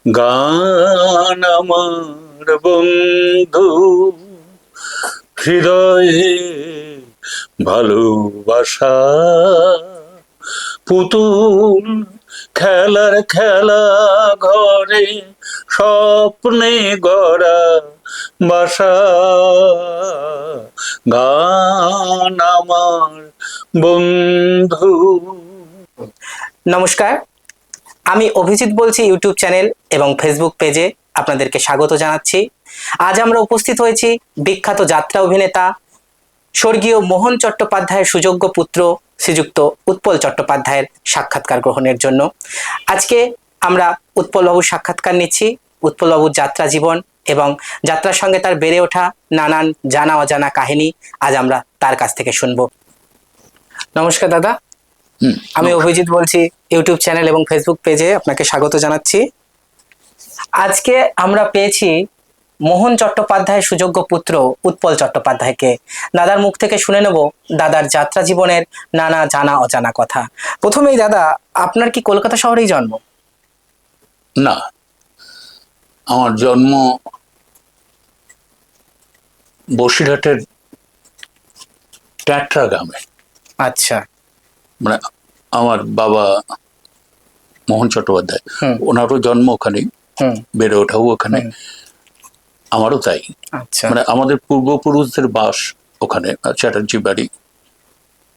গান আমার বন্ধু হৃদয়ে ভালোবাসা পুতুল খেলার খেলা ঘরে স্বপ্নে গড়া বাসা গান আমার বন্ধু। নমস্কার, আমি অভিজিৎ বলছি ইউটিউব চ্যানেল এবং ফেসবুক পেজে আপনাদেরকে স্বাগত জানাচ্ছি। আজ আমরা উপস্থিত হয়েছি বিখ্যাত যাত্রা অভিনেতা স্বর্গীয় মোহন চট্টোপাধ্যায়ের সুযোগ্য পুত্র শ্রীযুক্ত উৎপল চট্টোপাধ্যায়ের সাক্ষাৎকার গ্রহণের জন্য। আজকে আমরা উৎপলবাবুর সাক্ষাৎকার নিচ্ছি। উৎপলবাবুর যাত্রা জীবন এবং যাত্রার সঙ্গে তার বেড়ে ওঠা নানান জানা অজানা কাহিনী আজ আমরা তার কাছ থেকে শুনব। নমস্কার দাদা, আমি অভিজিৎ বলছি ইউটিউব চ্যানেল এবং ফেসবুক পেজে আপনাকে স্বাগত জানাচ্ছি। আজকে আমরা পেয়েছি মোহন চট্টোপাধ্যায়ের সুযোগ্য পুত্র উৎপল চট্টোপাধ্যায়কে। দাদার মুখ থেকে শুনে নেব দাদার যাত্রা জীবনের নানা জানা অজানা কথা। প্রথমেই দাদা, আপনার কি কলকাতা শহরেই জন্ম? না, আমার জন্ম বসিরহাটের ট্যাটরা গ্রামে। আচ্ছা, মানে আমার বাবা মোহন চট্টোপাধ্যায়, ওনারও জন্ম ওখানেই, বেড়ে ওঠাও ওখানে, আমারও তাই। আচ্ছা, মানে আমাদের পূর্বপুরুষদের বাস ওখানে, চ্যাটার্জি বাড়ি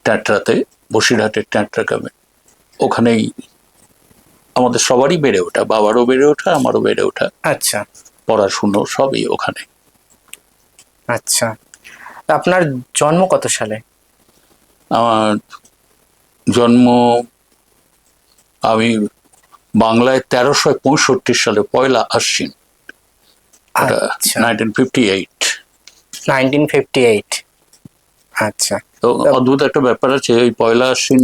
ট্যাটরাতে, বসিরহাটের ট্যাটরা গ্রামে। ওখানেই আমাদের সবারই বেড়ে ওঠা, বাবারও বেড়ে ওঠা, আমারও বেড়ে ওঠা। আচ্ছা, পড়াশুনো সবই ওখানে। আচ্ছা, আপনার জন্ম কত সালে? আমার জন্ম, আমি বাংলায় 1365 সালে পয়লা আশ্বিন, 1958। 1958। আচ্ছা, তো অদ্ভুত একটা ব্যাপার আছে, ওই পয়লা আশ্বিন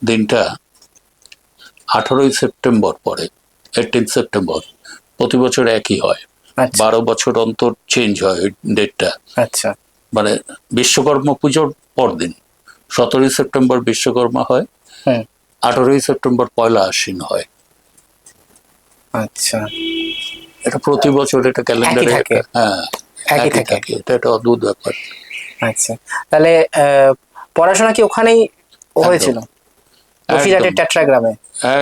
দিনটা 18ই সেপ্টেম্বর পরে, 18 সেপ্টেম্বর প্রতি বছর একই হয়। 12 বছর অন্তর চেঞ্জ হয় ওই ডেটটা। আচ্ছা, মানে বিশ্বকর্মা পুজোর পরদিন 17ই সেপ্টেম্বর বিশ্বকর্মা হয়, 18ই সেপ্টেম্বর পয়লা আশ্বিন হয়। আচ্ছা, এটা প্রতি বছর এটা ক্যালেন্ডারে, হ্যাঁ একই থাকে। এটা একটা অদ্ভুত ব্যাপার। আচ্ছা, তাহলে পড়াশোনা কি ওখানেই হয়েছিল, বসিরহাটের ট্যাটরা গ্রামে?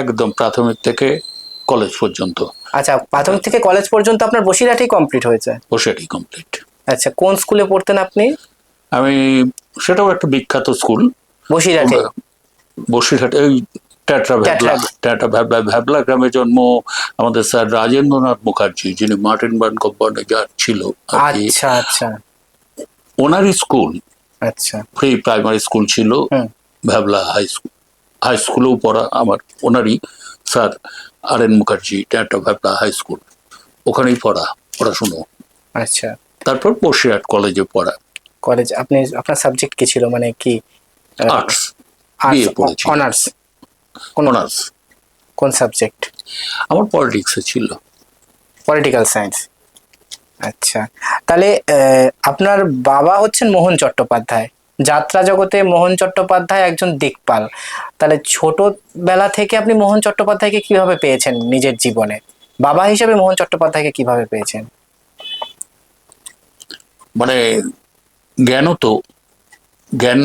একদম প্রাথমিক থেকে কলেজ পর্যন্ত। আচ্ছা, প্রাথমিক থেকে কলেজ পর্যন্ত আপনার বসিরহাটেই কমপ্লিট হয়েছে? বসিরহাটেই কমপ্লিট। আচ্ছা, কোন স্কুলে পড়তেন আপনি? আমি, সেটাও একটা বিখ্যাত স্কুল বসিরহাটে। বসিরহাটে ওই ট্যাটরা ভ্যাবলা গ্রামে জন্ম আমাদের স্যার রাজেন্দ্রনাথ মুখার্জি, যিনি মার্টিন বার্ন কোম্পানি যার ছিল। আচ্ছা, আচ্ছা, ওনারই স্কুল, আচ্ছা, প্রি প্রাইমারি স্কুল ছিল ভ্যাবলা হাই স্কুলেও পড়া আমার, ওনারই স্যার আর N Mukherjee, ট্যাটরা Bhabla high school, ওখানেই পড়াশুনো। আচ্ছা, তারপর বসিরহাট কলেজে পড়া। কলেজ আপনি, আপনার সাবজেক্ট কি ছিল, মানে কি? আর্টস, বিএ পড়েছি। অনার্স? অনার্স কোন সাবজেক্ট? আমার পলিটিক্সে ছিল। Political science. আচ্ছা, তাহলে আপনার বাবা হচ্ছেন মোহন চট্টোপাধ্যায়, যাত্রা জগতে মোহন চট্টোপাধ্যায় একজন দিকপাল। তাহলে ছোটবেলা থেকে আপনি মোহন চট্টোপাধ্যায়কে কিভাবে পেয়েছেন নিজের জীবনে? বাবা হিসেবে মোহন চট্টোপাধ্যায়কে কিভাবে পেয়েছেন? মানে জ্ঞান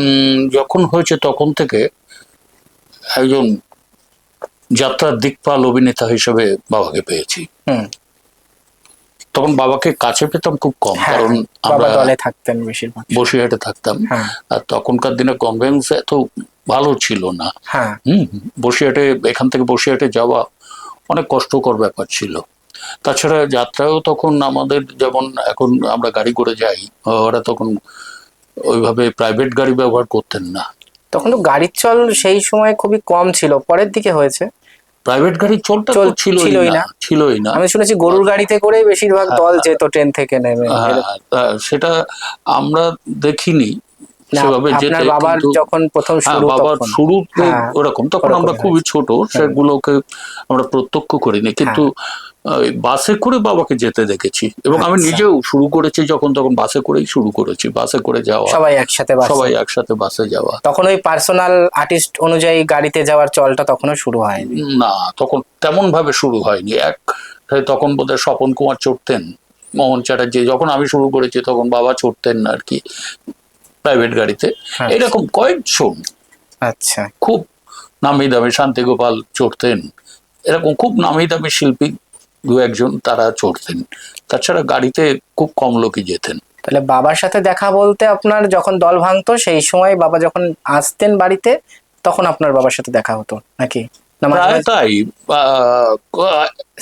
যখন হয়েছে তখন থেকে একজন যাত্রার দিকপাল অভিনেতা হিসেবে বাবাকে পেয়েছি। তখন বাবাকে কাছে পেতাম খুব কম, কারণ আমরা দলে থাকতেন বেশিরভাগ, বসিরহাটে থাকতাম। আর তখনকার দিনে কনভেন্স এত ভালো ছিল না। বসিরহাটে, এখান থেকে বসিরহাটে যাওয়া অনেক কষ্টকর ব্যাপার ছিল। তাছাড়া যাত্রাও তখন আমাদের যেমন এখন আমরা গাড়ি করে যাই, ওরা তখন ওইভাবে প্রাইভেট গাড়ি ব্যবহার করতেন না। তখন তো গাড়ির চল সেই সময় খুবই কম ছিল, পরের দিকে হয়েছে। প্রাইভেট গাড়ির চলটা ছিলই না। আমি শুনেছি গরুর গাড়িতে করেই বেশিরভাগ দল যেত ট্রেন থেকে নেমে। সেটা আমরা দেখিনি সেভাবে যেতে। বাবার যখন প্রথম শুরু ওরকম, তখন আমরা খুবই ছোট, সেগুলোকে আমরা প্রত্যক্ষ করিনি। কিন্তু ওই বাসে করে বাবাকে যেতে দেখেছি, এবং আমি নিজেও শুরু করেছি যখন তখন বাসে করেই শুরু করেছি, বাসে করে যাওয়া, সবাই একসাথে বাসে যাওয়া। তখন ওই পার্সোনাল আর্টিস্ট অনুযায়ী গাড়িতে যাওয়ার চলটা তখনও শুরু হয়নি? না, তখন তেমন ভাবে শুরু হয়নি। তখন বোধহয় স্বপন কুমার চড়তেন, মোহন চ্যাটার্জি, যখন আমি শুরু করেছি তখন বাবা চড়তেন আর কি প্রাইভেট গাড়িতে। এরকম কয়েকজন আচ্ছা খুব নামি দামি, শান্তি গোপাল চড়তেন, এরকম খুব নামি দামি শিল্পী দু একজন তারা চড়তেন, তাছাড়া গাড়িতে খুব কম লোকই যেতেন। তাহলে বাবার সাথে দেখা বলতে আপনার যখন দল ভাঙতো সেই সময় বাবা যখন আসতেন বাড়িতে তখন আপনার বাবার সাথে দেখা হতো নাকি? প্রায় তাই।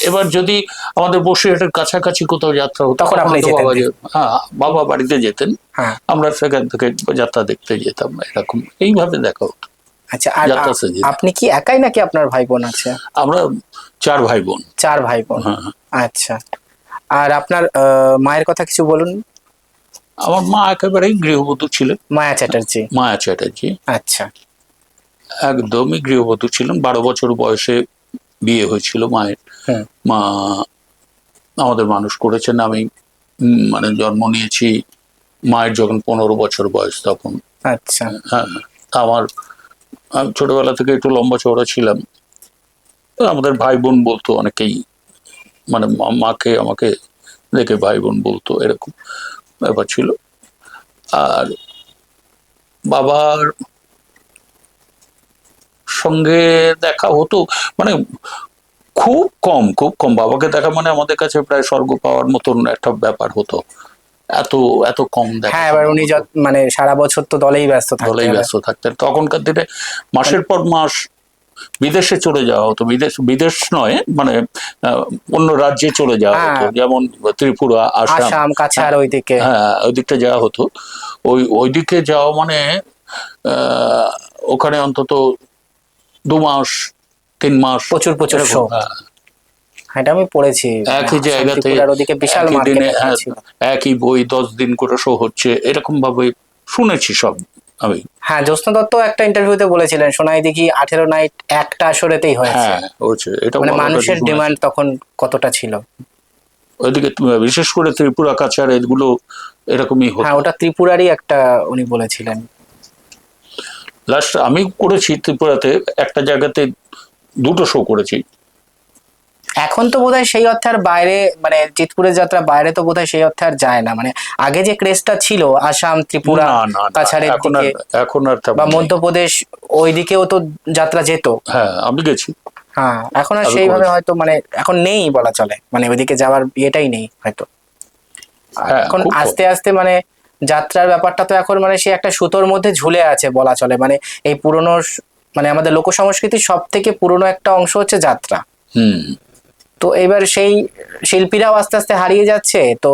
এবার যদি আমাদের বসিরহাটের কাছাকাছি কোথাও যাত্রা হতো তখন আপনি বাবা বাড়িতে যেতেন, আমরা সেখান থেকে যাত্রা দেখতে যেতাম, এরকম এইভাবে দেখা হতো। আচ্ছা, আর আপনি কি একাই নাকি আপনার ভাই বোন আছে? আমরা 4 ভাই বোন। 4 ভাই বোন, আচ্ছা। আর আপনার মায়ের কথা কিছু বলুন। আমার মা একেবারেই গৃহবধূ ছিলেন, মায়া চ্যাটার্জি। মায়া চ্যাটার্জি, আচ্ছা, একদমই গৃহবধূ ছিলেন। 12 বছর বয়সে বিয়ে হয়েছিল মায়ের। মা আমাদের মানুষ করেছেন। আমি মানে জন্ম নিয়েছি মায়ের যখন 15 বছর বয়স তখন। আচ্ছা, হ্যাঁ, আমার ছোটবেলা থেকে একটু লম্বা চওড়া ছিলাম। আমাদের ভাই বোন বলতো অনেকেই, মানে মাকে আমাকে দেখে ভাই বোন বলতো, এরকম ব্যাপার ছিল। আর বাবার সঙ্গে দেখা হতো মানে খুব কম, খুব কম। বাবাকে দেখা মানে আমাদের কাছে প্রায় স্বর্গ পাওয়ার মতন একটা ব্যাপার হতো, এত এত কম দেখা। হ্যাঁ, এবার উনি মানে সারা বছর তো দলেই ব্যস্ত থাকতেন। তখনকার দিনে মাসের পর মাস বিদেশে চলে যাওয়া হতো, বিদেশ নয় মানে অন্য রাজ্যে চলে যাওয়া হতো, যেমন ত্রিপুরা, আসাম, কাছাড়, ওইদিকে। হ্যাঁ, ওইদিকটা যাওয়া হতো। ওইদিকে যাওয়া মানে ওখানে অন্তত 2 মাস 3 মাস প্রচুর শো। এটা আমি পড়েছি, একই জায়গাতে ওদিকে বিশাল একই বই 10 দিন করে শো হচ্ছে, এরকম ভাবে শুনেছি সব আমি। হ্যাঁ, জ্যোৎস্না দত্ত একটা ইন্টারভিউতে বলেছিলেন সোনাই দিঘি 18 নাইট একটা আসরেতেই হয়েছে। এটা মানে মানুষের ডিমান্ড তখন কতটা ছিল ওইদিকে, বিশেষ করে ত্রিপুরা, কাছাড়, এগুলো এরকমই হতো। হ্যাঁ, ওটা ত্রিপুরারই একটা উনি বলেছিলেন। লাস্ট আমি করেছি ত্রিপুরাতে একটা জায়গাতে 2টো শো করেছি। এখন তো বোধহয় সেই অর্থে আর বাইরে, মানে জিতপুরের যাত্রা বাইরে তো বোধহয় সেই অর্থে আর যায় না। মানে আগে যে ক্রেজটা ছিল আসাম, ত্রিপুরা, কাছাড়ের দিকে, এখন আর বা মধ্যপ্রদেশ ওইদিকেও তো যাত্রা যেত। হ্যাঁ, আমি গেছি। হ্যাঁ, এখন আর সেইভাবে হয়তো মানে এখন নেই বলা চলে, মানে ওইদিকে যাওয়ার ইয়েটাই নেই হয়তো। এখন আস্তে আস্তে মানে যাত্রার ব্যাপারটা তো এখন মানে সে একটা সুতোর মধ্যে ঝুলে আছে বলা চলে। মানে এই পুরনো, মানে আমাদের লোক সংস্কৃতির সব থেকে পুরনো একটা অংশ হচ্ছে যাত্রা। তো এবার সেই শিল্পীরাও আস্তে আস্তে হারিয়ে যাচ্ছে। তো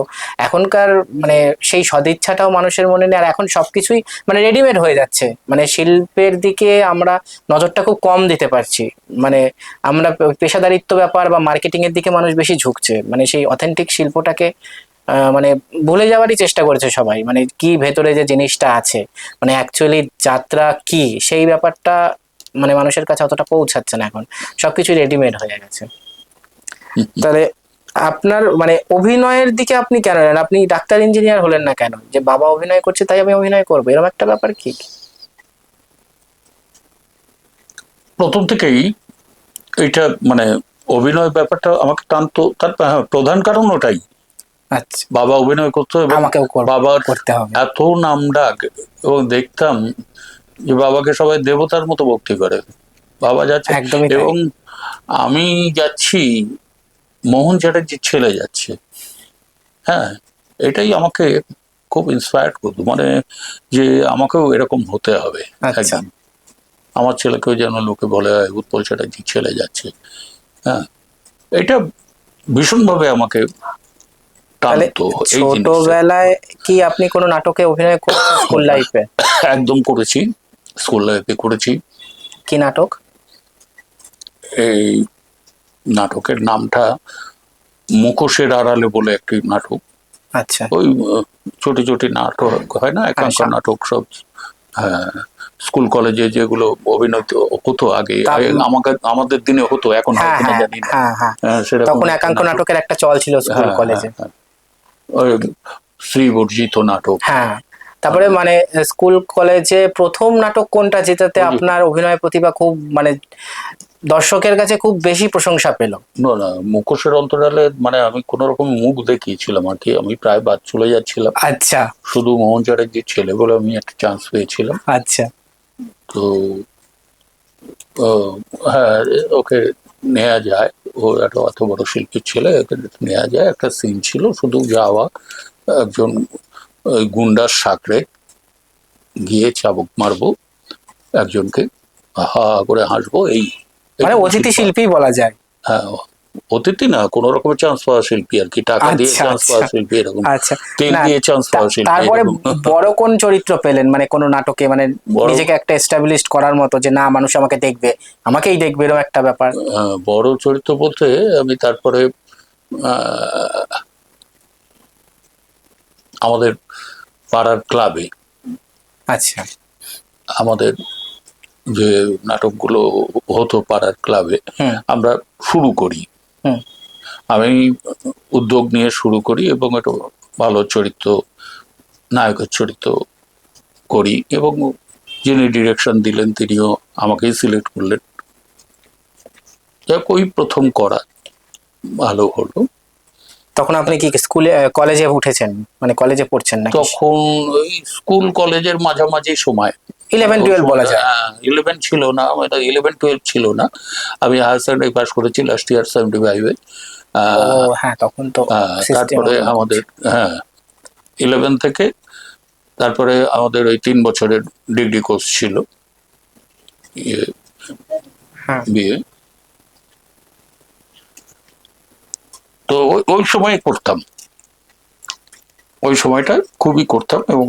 এখনকার মানে সেই সদিচ্ছাটাও মানুষের মনে নেই। আর এখন সবকিছুই মানে রেডিমেড হয়ে যাচ্ছে। মানে শিল্পের দিকে আমরা নজরটা খুব কম দিতে পারছি। মানে আমরা পেশাদারিত্ব ব্যাপার বা মার্কেটিং এর দিকে মানুষ বেশি ঝুঁকছে। মানে সেই অথেন্টিক শিল্পটাকে মানে ভুলে যাওয়ারই চেষ্টা করেছে সবাই। মানে কি ভেতরে যে জিনিসটা আছে, মানে অ্যাকচুয়ালি যাত্রা কি, সেই ব্যাপারটা মানে মানুষের কাছে অতটা পৌঁছাচ্ছে না। এখন সবকিছু রেডিমেড হয়ে গেছে। তাহলে আপনার মানে অভিনয়ের দিকে আপনি কেন এলেন? আপনি ডাক্তার ইঞ্জিনিয়ার হলেন না কেন? যে বাবা অভিনয় করছে তাই আমি অভিনয় করবো, এরকম একটা ব্যাপার কি? প্রথম থেকেই এটা মানে অভিনয় ব্যাপারটা আমাকে টানতো। তার প্রধান কারণ ওটাই। আচ্ছা, বাবা অভিনয় করতো এবং বাবার এত নামডাক, এবং দেখতাম যে বাবাকে সবাই দেবতার মতো ভক্তি করে। বাবা যাচ্ছে, এবং আমি যাচ্ছি, মোহন চ্যাটার্জির ছেলে যাচ্ছে। হ্যাঁ, এটাই আমাকে খুব ইন্সপায়ার করতো, মানে যে আমাকেও এরকম হতে হবে একদম। আমার ছেলেকেও যেন লোকে বলে উৎপল চ্যাটার্জির ছেলে যাচ্ছে। হ্যাঁ, এটা ভীষণভাবে আমাকে টানতো। ছোটবেলায় কি আপনি কোনো নাটকে অভিনয় করেছেন স্কুল লাইফে? একদম করেছি, স্কুল লাইফে করেছি। কি নাটক? এই নাটকের নামটা মুখোশের আড়ালে বলে একটি নাটক। আচ্ছা, ওই ছোট ছোট নাটক হয় না, একাঙ্ক নাটক, সব হ্যাঁ, স্কুল কলেজে যেগুলো অভিনয় হতো আগে, আমাদের দিনে হতো, এখন হয় কিনা জানি না। তখন একাঙ্ক নাটকের একটা চল ছিল স্কুল কলেজে, শ্রীবর্জিত নাটক। হ্যাঁ, তারপরে মানে স্কুল কলেজে প্রথম নাটক কোনটা যেটাতে আপনার অভিনয় প্রতিভা খুব মানে দর্শকের কাছে খুব বেশি প্রশংসা পেল? না, মুখোশের অন্তরালে মানে আমি কোন রকম মুখ দেখিয়েছিলাম আর কি, আমি প্রায় বাদ চলে যাচ্ছিলাম। আচ্ছা, শুধু মোহন চ্যাটার্জির ছেলে বলে আমি একটা চান্স পেয়েছিলাম। আচ্ছা, তো হ্যাঁ, ওকে নেওয়া যায়, ও একটা অত বড় শিল্পীর ছেলে, ওকে নেওয়া যায়। একটা সিন ছিল শুধু যাওয়া, একজন ওই গুন্ডার সাকরে গিয়ে চাবুক মারবো, একজনকে হা করে হাসবো, এই মানে অতিথি শিল্পী বলা যায়। হ্যাঁ, অতিথি না, কোন রকমের চান্স পাওয়া শিল্পী আর কি, টাকা দিয়ে চান্স পাওয়া শিল্পী এরকম, তেল দিয়ে চান্স পাওয়া শিল্পী। তারপরে বড় কোন চরিত্র পেলেন মানে কোন নাটকে, মানে নিজেকে একটা এস্টাবলিশড করার মতো যে না মানুষ আমাকে দেখবে, আমাকেই দেখবে, এরকম একটা ব্যাপার? বড় চরিত্র বলতে আমি তারপরে আমাদের পাড়ার ক্লাবে, আচ্ছা, আমাদের যে নাটকগুলো হতো পাড়ার ক্লাবে, আমরা শুরু করি, আমি উদ্যোগ নিয়ে শুরু করি এবং একটা ভালো চরিত্র, নায়কের চরিত্র করি, এবং যিনি ডিরেকশন দিলেন তিনিও আমাকেই সিলেক্ট করলেন। ওই প্রথম করা, ভালো হলো। তখন আপনি কি স্কুলে কলেজে উঠেছেন, মানে কলেজে পড়ছেন না? তখন ওই স্কুল কলেজের মাঝামাঝি সময়, 11-12 বলা যায়। 11 ছিল না, 11-12 ছিল না, আমি হায়ার সেকেন্ডারি পাস করেছি লাস্ট ইয়ার 75-এ। হ্যাঁ, তখন তো তারপরে আমাদের 11 থেকে তারপরে আমাদের ওই 3 বছরের ডিগ্রি কোর্স ছিল, বিয়ে। তো ওই সময় করতাম, ওই সময়টা খুবই করতাম, এবং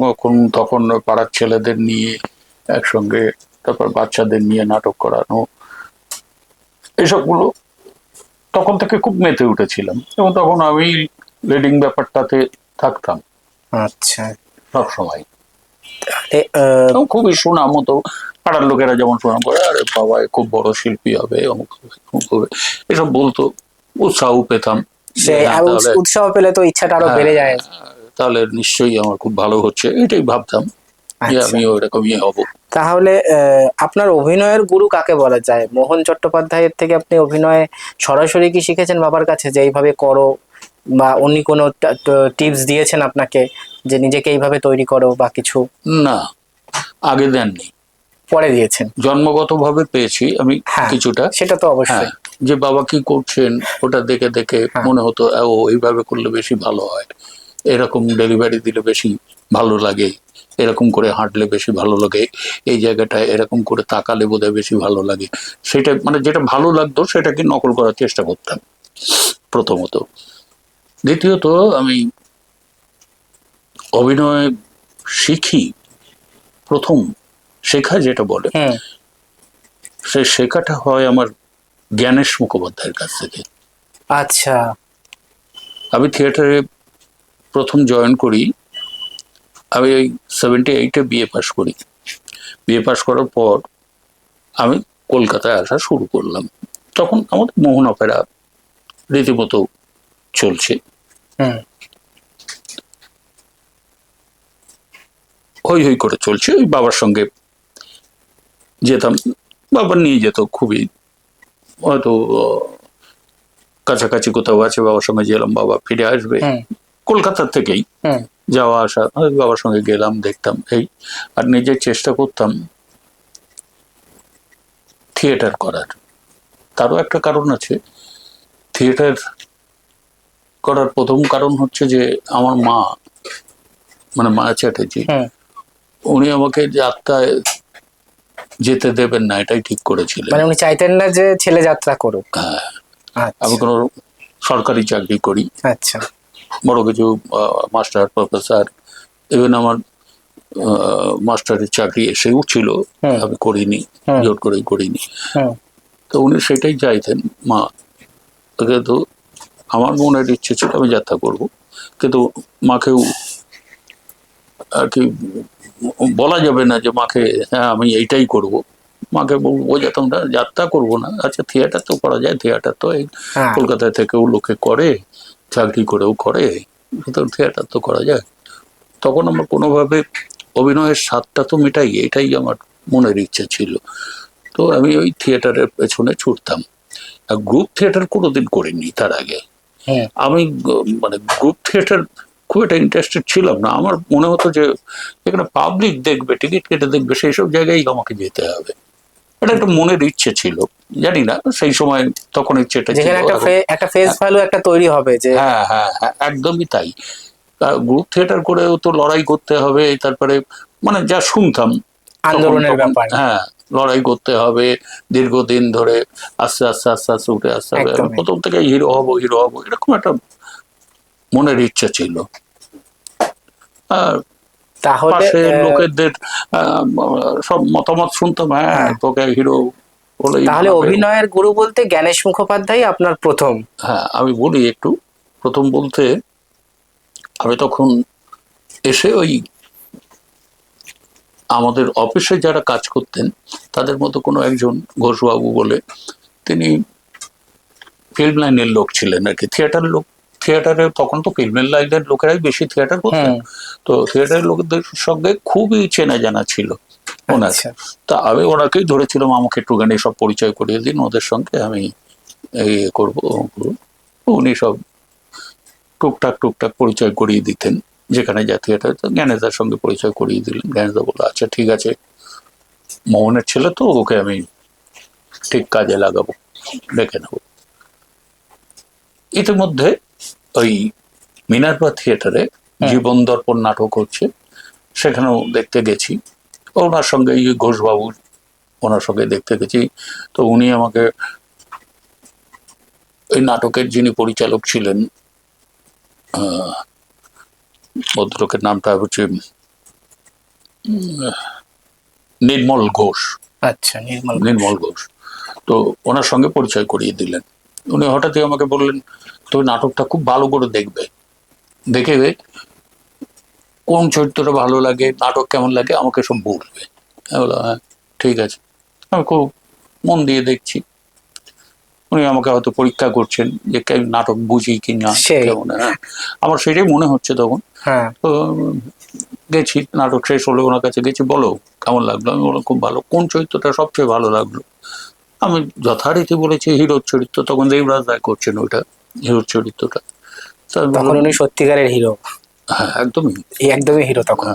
তখন পাড়ার ছেলেদের নিয়ে একসঙ্গে, তারপর বাচ্চাদের নিয়ে নাটক করানো, এসবগুলো তখন থেকে খুব মেতে উঠেছিলাম, এবং তখন আমি লিডিং ব্যাপারটাতে থাকতাম। আচ্ছা, সব সময় খুবই সুনাম হতো, পাড়ার লোকেরা যেমন সুনাম করে, আরে বাবা খুব বড় শিল্পী হবে, এসব বলতো, উৎসাহ পেতাম। উৎসাহ পেলে তো ইচ্ছাটা আরো বেড়ে যায়, তাহলে নিশ্চয়ই আমার খুব ভালো হচ্ছে, এটাই ভাবতাম যে আমি ওইরকমই হব। তাহলে আপনার অভিনয়ের গুরু কাকে বলা যায়? মোহন চট্টোপাধ্যায়ের থেকে আপনি অভিনয় সরাসরি কি শিখেছেন বাবার কাছে যে এইভাবে করো, বা উনি কোনো টিপস দিয়েছেন আপনাকে যে নিজেকে এইভাবে তৈরি করো বা কিছু? না, আগে দেননি, পরে দিয়েছেন। জন্মগতভাবে পেয়েছি আমি কিছুটা, সেটা তো অবশ্যই, যে বাবা কি করছেন ওটা দেখে দেখে মনে হতো ও এইভাবে করলে বেশি ভালো হয়, এরকম ডেলিভারি দিলে বেশি ভালো লাগে, এরকম করে হাঁটলে বেশি ভালো লাগে, এই জায়গাটায় এরকম করে তাকালে বোধহয় বেশি ভালো লাগে, সেটা মানে যেটা ভালো লাগতো সেটাকে নকল করার চেষ্টা করতাম প্রথমত। দ্বিতীয়ত আমি অভিনয় শিখি, প্রথম শেখা যেটা বলে, সেই শেখাটা হয় আমার জ্ঞানেশ মুখোপাধ্যায়ের কাছ থেকে। আচ্ছা, আমি থিয়েটারে প্রথম জয়েন করি, আমি ওই 78-এ বিএ পাস করি। বিএ পাস করার পর আমি কলকাতায় আসা শুরু করলাম, তখন আমাদের মোহন অপেরা রীতিমতো চলছে, হই হই করে চলছে। ওই বাবার সঙ্গে যেতাম, বাবা নিয়ে যেত, খুবই হয়তো কাছাকাছি কোথাও আছে, বাবার সঙ্গে গেলাম, বাবা ফিরে আসবে কলকাতার থেকেই, যাওয়া আসা, বাবার সঙ্গে গেলাম, দেখতাম, এই। আর নিজের চেষ্টা করতাম থিয়েটার করার। তারও একটা কারণ আছে, থিয়েটার করার প্রথম কারণ হচ্ছে যে আমার মা, মানে মায়া চ্যাটার্জি, উনি আমাকে যাত্রায় যেতে দেবেন না, এটাই ঠিক করেছিলেন। মানে উনি চাইতেন না যে ছেলে যাত্রা করুক। হ্যাঁ, আমি কোনো সরকারি চাকরি করি, আচ্ছা, বড় কিছু মাস্টার প্রফেসর, ইভেন আমার মাস্টারের চাকরি এসেও ছিল, আমি করিনি, জোর করেই করিনি। তো উনি সেটাই চাইতেন, মা। কিন্তু আমার মনের ইচ্ছে ছিল আমি যাত্রা করব, কিন্তু মাকেও আর কি বলা যাবে না যে মাকে হ্যাঁ আমি এইটাই করব। মাকে বোঝাতাম না যাত্রা করবো না, আচ্ছা থিয়েটার তো করা যায়, থিয়েটার তো এই কলকাতা থেকেও লোকে করে, চাকরি করেও করে, থিয়েটার তো করা যায়। তখন আমার কোনোভাবে অভিনয়ের স্বাদটা তো মেটাই, এটাই আমার মনের ইচ্ছে ছিল। তো আমি ওই থিয়েটারের পেছনে ছুটতাম। আর গ্রুপ থিয়েটার কোনোদিন করিনি তার আগে। আমি মানে গ্রুপ থিয়েটার খুব একটা ইন্টারেস্টেড ছিলাম না। আমার মনে হতো যে এখানে পাবলিক দেখবে, টিকিট কেটে দেখবে, সেই সব জায়গায় আমাকে যেতে হবে। এটা একটা মনের ইচ্ছে ছিল, জানি না সেই সময় তখন ইচ্ছেটা ছিল একটা ফেস ভ্যালু একটা তৈরি হবে যে হ্যাঁ হ্যাঁ হ্যাঁ একদমই তাই। গ্রুপ থিয়েটার করেও তো লড়াই করতে হবে, তারপরে মানে যা শুনতাম আন্দোলনের ব্যাপার, হ্যাঁ লড়াই করতে হবে দীর্ঘদিন ধরে, আস্তে আস্তে আস্তে আস্তে উঠে আসতে হবে, প্রথম থেকে হিরো হবো হিরো হবো এরকম একটা মনের ইচ্ছা ছিল। আর তাহলে লোকেদের সব মতামত শুনতাম, হ্যাঁ তোকে হিরো বলে। তাহলে অভিনয়ের গুরু বলতে জ্ঞানেশ মুখোপাধ্যায় আপনার প্রথম? হ্যাঁ আমি বলি একটু, প্রথম বলতে আমি তখন এসে ওই আমাদের অফিসে যারা কাজ করতেন তাদের মতো কোনো একজন ঘোষবাবু বলে, তিনি ফিল্ম লাইনের লোক ছিলেন আর কি, থিয়েটার লোক। থিয়েটারে তখন তো ফিল্মের লাইনের লোকেরাই বেশি থিয়েটার করতেন, তো থিয়েটারের লোকদের সঙ্গে খুবই চেনা জানা ছিল ওনার। তা আমি ওনাকেই ধরেছিলাম আমাকে একটুখানি সব পরিচয় করিয়ে দিন ওদের সঙ্গে, আমি এই করবো। উনি সব টুকটাক টুকটাক পরিচয় করিয়ে দিতেন যেখানে যা থিয়েটার। জ্ঞানেশদার সঙ্গে পরিচয় করিয়ে দিলেন। জ্ঞানেশদা বললো আচ্ছা ঠিক আছে, মোহনের ছেলে তো, ওকে আমি ঠিক কাজে লাগাবো, ডেকে নেবো। ইতিমধ্যে ওই মিনার্ভা থিয়েটারে জীবন দর্পণ নাটক হচ্ছে, সেখানেও দেখতে গেছি ওনার সঙ্গে, ঘোষবাবু ওনার সঙ্গে দেখতে গেছি। তো উনি আমাকে ওই নাটকের যিনি পরিচালক ছিলেন, ভদ্রলোকের নামটা হচ্ছে নির্মল ঘোষ। আচ্ছা, নির্মল ঘোষ। তো ওনার সঙ্গে পরিচয় করিয়ে দিলেন। উনি হঠাৎই আমাকে বললেন তুমি নাটকটা খুব ভালো করে দেখবে, দেখে কোন চরিত্রটা ভালো লাগে, নাটক কেমন লাগে আমাকে সব বলবে। আমি বললাম হ্যাঁ ঠিক আছে। আমি খুব মন দিয়ে দেখছি। উনি আমাকে হয়তো পরীক্ষা করছেন যে নাটক বুঝি কি না কেমন। হ্যাঁ আমার সেটাই মনে হচ্ছে তখন। তো গেছি, নাটক শেষ হলে ওনার কাছে গেছি, বলো কেমন লাগলো। আমি বললাম খুব ভালো। কোন চরিত্রটা সবচেয়ে ভালো লাগলো? আমি যথারীতি বলেছি হিরোর চরিত্র। তখন দেবরাজ রায় করছেন ওইটা, হিরোর চরিত্রটা। তখন উনি সত্যিকারের হিরো। হ্যাঁ একদমই একদমই হিরো তখন।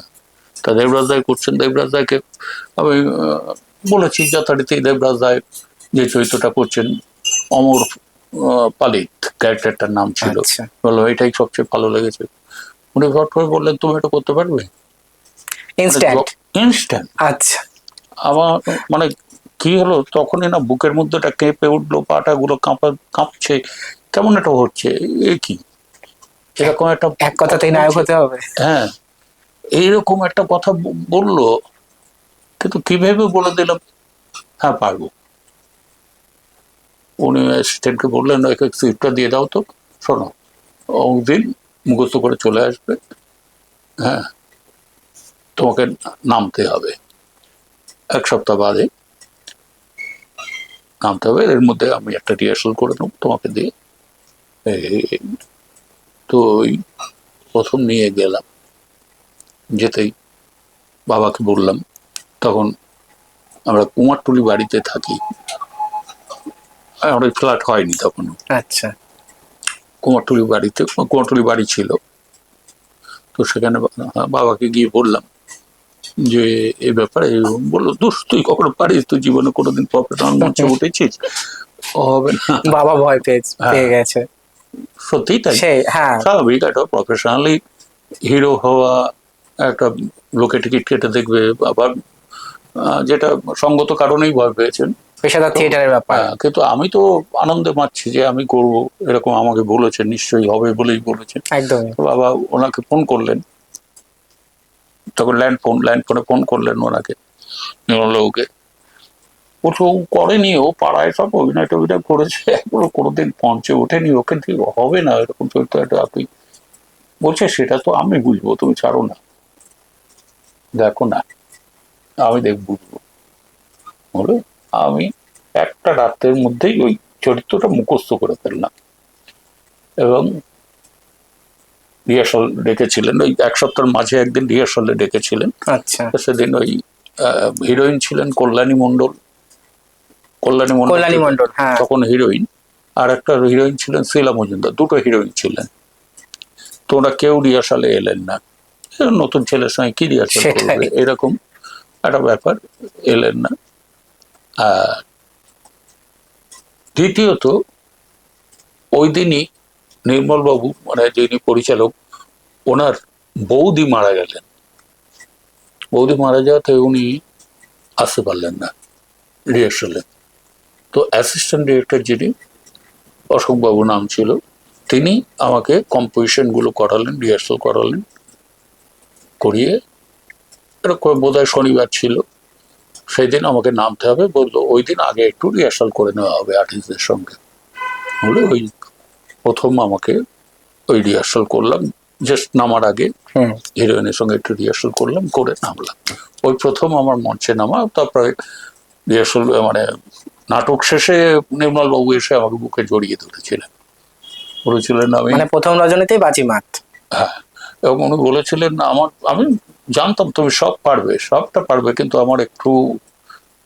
তা দেবরাজ রায় করছেন। দেবরাজ রায়কে আমি বলেছি যথারীতি, দেবরাজ রায় যে চরিত্রটা করছেন অমর পালিত ক্যারেক্টারটার নাম ছিল, বললো এটাই সবচেয়ে ভালো লেগেছে। উনি হট করে বললেন তুমি এটা করতে পারবে ইনস্ট্যান্ট। আচ্ছা, আমার মানে কি হলো তখনই না বুকের মধ্যেটা কেঁপে উঠলো, পাটা গুলো কাঁপছে, কেমন একটা হচ্ছে, এ কি এরকম একটা এক কথাতেই নায়ক হতে হবে। হ্যাঁ এইরকম একটা কথা বললো, কিন্তু কিভাবে বলে দিলাম হ্যাঁ পারবো। উনি অ্যাসিস্ট্যান্টকে বললেন সিটটা দিয়ে দাও তো, শোনো দিন মুখস্থ করে চলে আসবে, হ্যাঁ তোমাকে নামতে হবে, এক সপ্তাহ বাদে নামতে হবে, এর মধ্যে আমি একটা রিহার্সাল করে নেব তোমাকে দিয়ে। তো ওই প্রথম নিয়ে গেলাম, যেতেই বাবাকে বললাম, তখন আমরা কুমারটুলি বাড়িতে থাকি, আমাদের ফ্ল্যাট হয়নি তখন। আচ্ছা, কুমারটুলি বাড়িতে, কুমারটুলি বাড়ি ছিল। তো সেখানে বাবাকে গিয়ে বললাম যে এই ব্যাপারে। বললো দোষ তুই কখনো পারিস, তুই জীবনে কোনোদিন প্রফেশনাল মঞ্চে উঠেছিস? হবে না। বাবা ভয় পেয়ে গেছে। সত্যিই তাই, স্বাভাবিক। একটা প্রফেশনালি হিরো হওয়া, একটা লোকে টিকিট কেটে দেখবে, আবার যেটা সঙ্গত কারণেই ভয় পেয়েছেন, পেশাদার থিয়েটারের ব্যাপার। কিন্তু আমি তো আনন্দে মারছি যে আমি করব, এরকম আমাকে বলেছেন, নিশ্চয়ই হবে বলেই বলেছেন। একদমই। বাবা ওনাকে ফোন করলেন, তখন ল্যান্ড ফোনে ফোন করলেন ওনাকে, ওকে ও করেনি, ও পাড়ায় সব অভিনয় টভিনয় করেছে, এখনো কোনোদিন মঞ্চে ওঠেনি, ওকে ঠিক হবে না এরকম চরিত্র। আপনি বলছে সেটা তো আমি বুঝবো, তুমি ছাড়ো না। দেখো না, আমি বুঝবো বলে আমি একটা রাতের মধ্যেই ওই চরিত্রটা মুখস্থ করে ফেললাম। এবং রিহার্সাল ডেকেছিলেন, ওই এক সপ্তাহের মাঝে একদিন রিহার্সালে ডেকেছিলেন। আচ্ছা, সেদিন ওই হিরোইন ছিলেন কল্যাণী মণ্ডল, কল্যাণী মণ্ডল হ্যাঁ। তখন হিরোইন, আর একটা হিরোইন ছিলেন শীলা মজুমদার, দুটো হিরোইন ছিলেন। তো ওরা কেউ রিহার্সালে এলেন না, নতুন ছেলের সঙ্গে কি রিহার্সাল করবে, এরকম একটা ব্যাপার, এলেন না। আর দ্বিতীয়ত ওই দিনই নির্মল বাবু মানে যিনি পরিচালক, ওনার বৌদি মারা গেলেন। বৌদি মারা যাওয়াতে উনি আসতে পারলেন না রিহার্সালে। তো অ্যাসিস্ট্যান্ট ডিরেক্টর যিনি, অশোক বাবু নাম ছিল, তিনি আমাকে কম্পোজিশন গুলো করালেন, রিহার্সাল করালেন, করিয়ে এরকম বোধহয় শনিবার ছিল, সেই দিন আমাকে নামতে হবে, বললো ওই দিন আগে একটু রিহার্সাল করে নেওয়া হবে আর্টিস্টদের সঙ্গে। বলে ওই প্রথম আমাকে ওই রিহার্সাল করলাম, জাস্ট নামার আগে হিরোইনের সঙ্গে একটু রিহার্সাল করলাম, করে নামলাম। ওই প্রথম আমার মঞ্চে নামা। তারপরে রিহার্সাল মানে নাটক শেষে নির্মল বাবু এসে আমাকে বুকে জড়িয়ে ধরেছিলেন, বলেছিলেন আমি মানে প্রথম রজনীতেই বাজিমাত। হ্যাঁ, এবং উনি বলেছিলেন আমি জানতাম তুমি সব পারবে, সবটা পারবে, কিন্তু আমার একটু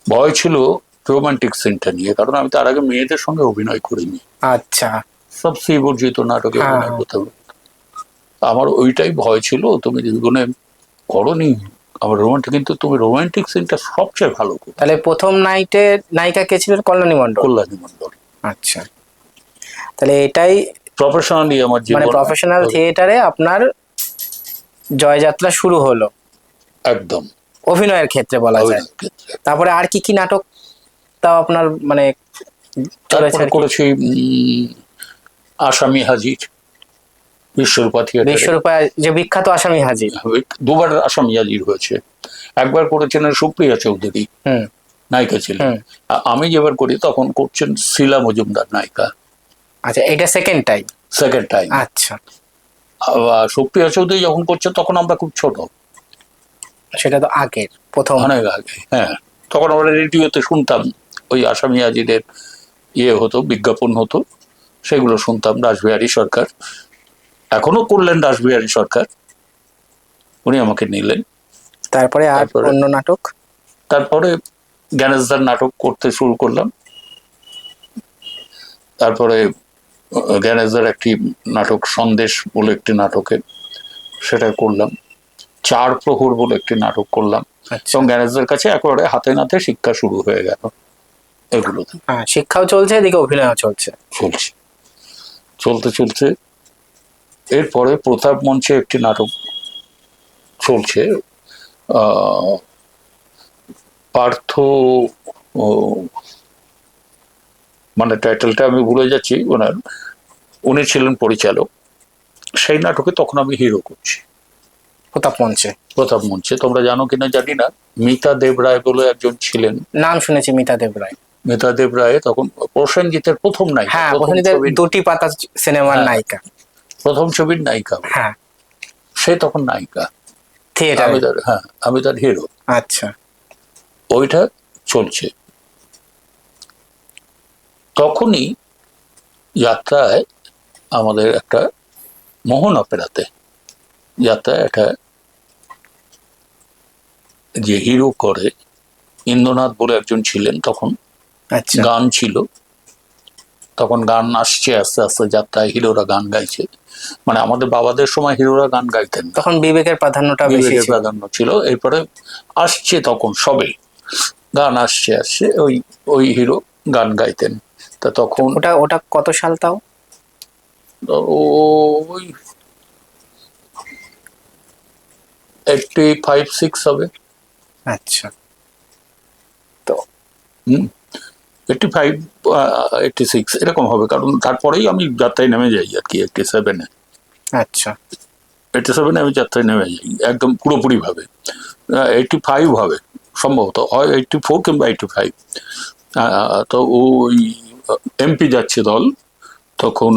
ভয় ছিল রোমান্টিক সিনটা নিয়ে, কারণ আমি তার আগে মেয়েদের সঙ্গে অভিনয় করিনি। আচ্ছা, সব শ্রীবর্জিত নাটকে অভিনয় করতে হবে, আমার ওইটাই ভয় ছিল। তুমি জীবনে করনি আমার রোমান্টিক, কিন্তু তুমি রোমান্টিক সিনটা সবচেয়ে ভালো করো। তাহলে প্রথম নাইটের নায়িকা কে ছিলেন? কল্যাণী মণ্ডল। কল্যাণী মণ্ডল। আচ্ছা, তাহলে এটাই প্রফেশনালি আমার জীবন, মানে প্রফেশনাল থিয়েটারে আপনার জয়যাত্রা শুরু হলো একদম অভিনয়ের ক্ষেত্রে বলা যায়। তারপরে আর কি কি নাটক তাও আপনার মানে তারপরে করেছি আসামি হাজির, বিশ্বরূপা থিয়েটারে। বিশ্বরূপা যে বিখ্যাত আসামি হাজির, দুবার আসামি হাজির হয়েছে। একবার করেছেন সুপ্রিয়া চৌধুরী, নায়িকা ছিলেন। আমি যেবার করি তখন করছেন শীলা মজুমদার নায়িকা। আচ্ছা, এটা সেকেন্ড টাইম? Second time. আচ্ছা, সুপ্রিয়া চৌধুরী যখন করছে তখন আমরা খুব ছোট। সেটা তো আগের প্রথম, অনেক আগে। হ্যাঁ, তখন আমরা রেডিওতে শুনতাম ওই আসামি হাজিরের হতো, বিজ্ঞাপন হতো, সেগুলো শুনতাম। রাসবিহারী সরকার, এখনো করলেন রাসবিহারী সরকার, উনি আমাকে নিলেন। তারপরে আর অন্য নাটক? তারপরে জ্ঞানেশদার নাটক করতে শুরু করলাম। তারপরে জ্ঞানেশদার একটি নাটক সন্দেশ বলে একটি নাটকে, সেটা করলাম। চার প্রহর বলে একটি নাটক করলাম। এবং জ্ঞানেশদার কাছে একেবারে হাতে নাতে শিক্ষা শুরু হয়ে গেল এগুলোতে। শিক্ষাও চলছে, এদিকে অভিনয়ও চলছে। চলতে চলতে এরপরে প্রতাপ মঞ্চে একটি নাটক চলছে, পার্থ, মানে টাইটেলটা আমি ভুলে যাচ্ছি ওনার, উনি ছিলেন পরিচালক। সেই নাটকে তখন আমি হিরো করছি প্রতাপ মঞ্চে। প্রতাপ মঞ্চে তোমরা জানো কিনা জানি না, মিতা দেব রায় বলে একজন ছিলেন। নাম শুনেছি, মিতা দেব রায়। মিতা দেব রায় তখন প্রসেনজিতের প্রথম নায়িকা। হ্যাঁ, প্রসেনজিতের দুটি পাতা সিনেমার নায়িকা, প্রথম ছবির নায়িকা। হ্যাঁ, সে তখন নায়িকা থিয়েটারে। হ্যাঁ, আমি তার হিরো। আচ্ছা, ওইটা চলছে। তখনই যাত্রায় আমাদের একটা মোহন অপেরাতে যাত্রায় একটা যে হিরো করে ইন্দ্রনাথ বলে একজন ছিলেন তখন। গান ছিল তখন, গান আসছে আস্তে আস্তে যাত্রায়, হিরোরা গান গাইছে। মানে আমাদের বাবাদের সময় হিরোরা গান গাইতেন, তখন বিবেকের প্রাধান্যটা বেশি, বিবেকের প্রাধান্য ছিল। এরপরে আসছে তখন সবে গান আসছে ওই হিরো গান গাইতেন। তা তখন ওটা কত সাল তাও? ওই 85-86 হবে। আচ্ছা, তো 85-86 এরকম হবে, কারণ তারপরেই আমি যাত্রায় নেমে যাই আর কি 87-এ। আচ্ছা, 87-এ আমি যাত্রায় নেমে যাই একদম পুরোপুরি ভাবে। 85 হবে সম্ভবত, হয় 84 কিংবা 85। তো ওই এমপি যাচ্ছে দল, তখন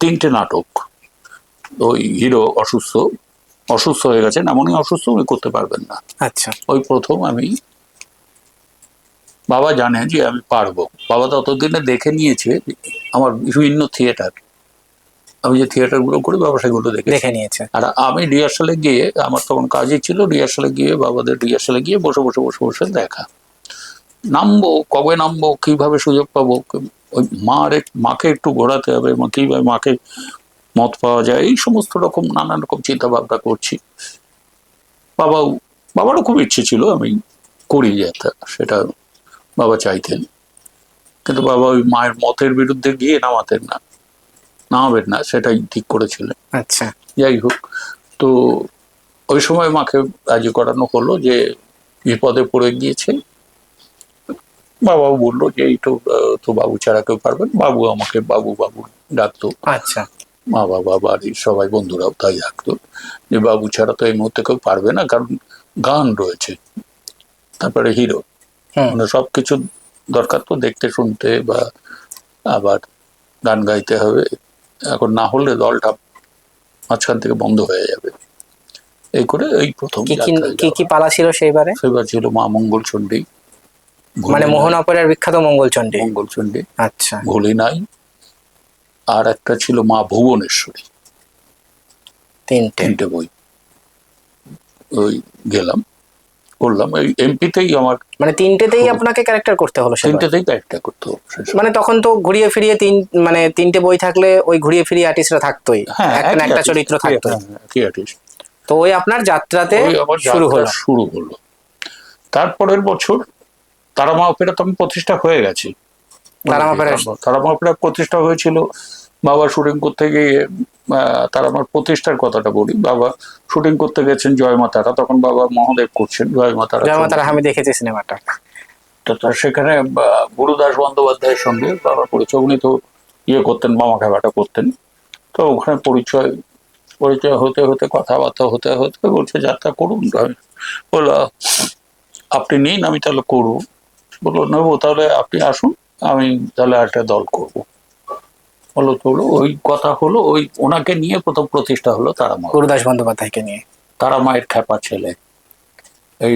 3টে নাটক, ওই হিরো অসুস্থ, অসুস্থ হয়ে গেছেন, এমনই অসুস্থ উনি করতে পারবেন না। আচ্ছা। ওই প্রথম আমি, বাবা জানে যে আমি পারবো, বাবা ততদিনে দেখে নিয়েছে আমার বিভিন্ন থিয়েটার, আমি যে থিয়েটার গুলো করি বাবা সেগুলো দেখে নিয়েছে। আর আমি রিহার্সালে গিয়ে, আমার তখন কাজই ছিল রিহার্সালে গিয়ে, বাবাদের রিহার্সালে গিয়ে বসে বসে বসে বসে দেখা, নামবো কবে নামবো, কিভাবে সুযোগ পাবো, ওই মাকে একটু ঘোরাতে হবে, কিভাবে মাকে মত পাওয়া যায়, এই সমস্ত রকম নানান রকম চিন্তা ভাবনা করছি। বাবারও খুব ইচ্ছে ছিল আমি করি যাত্রা, সেটা বাবা চাইতেন, কিন্তু বাবা ওই মায়ের মতের বিরুদ্ধে গিয়ে নামাবেন না সেটাই ঠিক করেছিলেন। আচ্ছা। যাই হোক, তো ওই সময় মাকে রাজি করানো হলো যে বিপদে পড়ে গিয়েছে। বাবাও বললো যে এই তো বাবু ছাড়া কেউ পারবেন, বাবু আমাকে বাবু বাবু ডাকতো। আচ্ছা। মা বাবা বাড়ির সবাই বন্ধুরাও তাই ডাকতো, যে বাবু ছাড়া তো এই মুহূর্তে কেউ পারবে না, কারণ গান রয়েছে, তারপরে হিরো, মানে সবকিছু দরকার তো, দেখতে শুনতে বা আবার গান গাইতে হবে, এখন না হলে দলটা মাঝখান থেকে বন্ধ হয়ে যাবে। এই করে এই প্রথম কি পালা ছিল সেইবার ছিল মা মঙ্গলচণ্ডী, মানে মোহন অপেরার বিখ্যাত মঙ্গলচণ্ডী। আচ্ছা। ভুলি নাই। আর একটা ছিল মা ভুবনেশ্বরী, তিনটে বই ওই গেলাম করলাম, এই এমপিতেই আমার মানে তিনটেতেই আপনাকে ক্যারেক্টার করতে হলো, তিনটেতেই ক্যারেক্টার করতে হলো। মানে তখন তো ঘুরিয়ে ফিরিয়ে মানে তিনটে বই থাকলে ওই ঘুরিয়ে ফিরিয়ে আর্টিস্টরা থাকতোই, একটা চরিত্র থাকতো। তো ওই আপনার যাত্রাতে শুরু হলো। তারপরের বছর তারামা অপেরা তখন প্রতিষ্ঠা হয়ে গেছে, তারামা অপেরা প্রতিষ্ঠা হয়েছিল। বাবা শুটিং করতে গিয়ে, তারামার প্রতিষ্ঠার কথাটা বলি, বাবা শুটিং করতে গেছেন জয়মাতারা, তখন বাবা মহাদেব করছেন জয়মাতারা, আমি দেখেছি সিনেমাটা। তো সেখানে গুরুদাস বন্দ্যোপাধ্যায়ের সঙ্গে বাবা পরিচয়, উনি তো করতেন, মামা খাবাটা করতেন, তো ওখানে পরিচয় হতে হতে কথাবার্তা হতে হতে বলছে যাত্রা করুন, বললো আপনি নিন আমি তাহলে করবো, বললো নেবো তাহলে আপনি আসুন, আমি তাহলে একটা দল করবো। বললো চলো, ওই কথা হলো, ওই ওনাকে নিয়ে প্রথম প্রতিষ্ঠা হলো তারামা, গুরুদাস বন্দ্যোপাধ্যায়কে নিয়ে, তারামায়ের খ্যাপা ছেলে। এই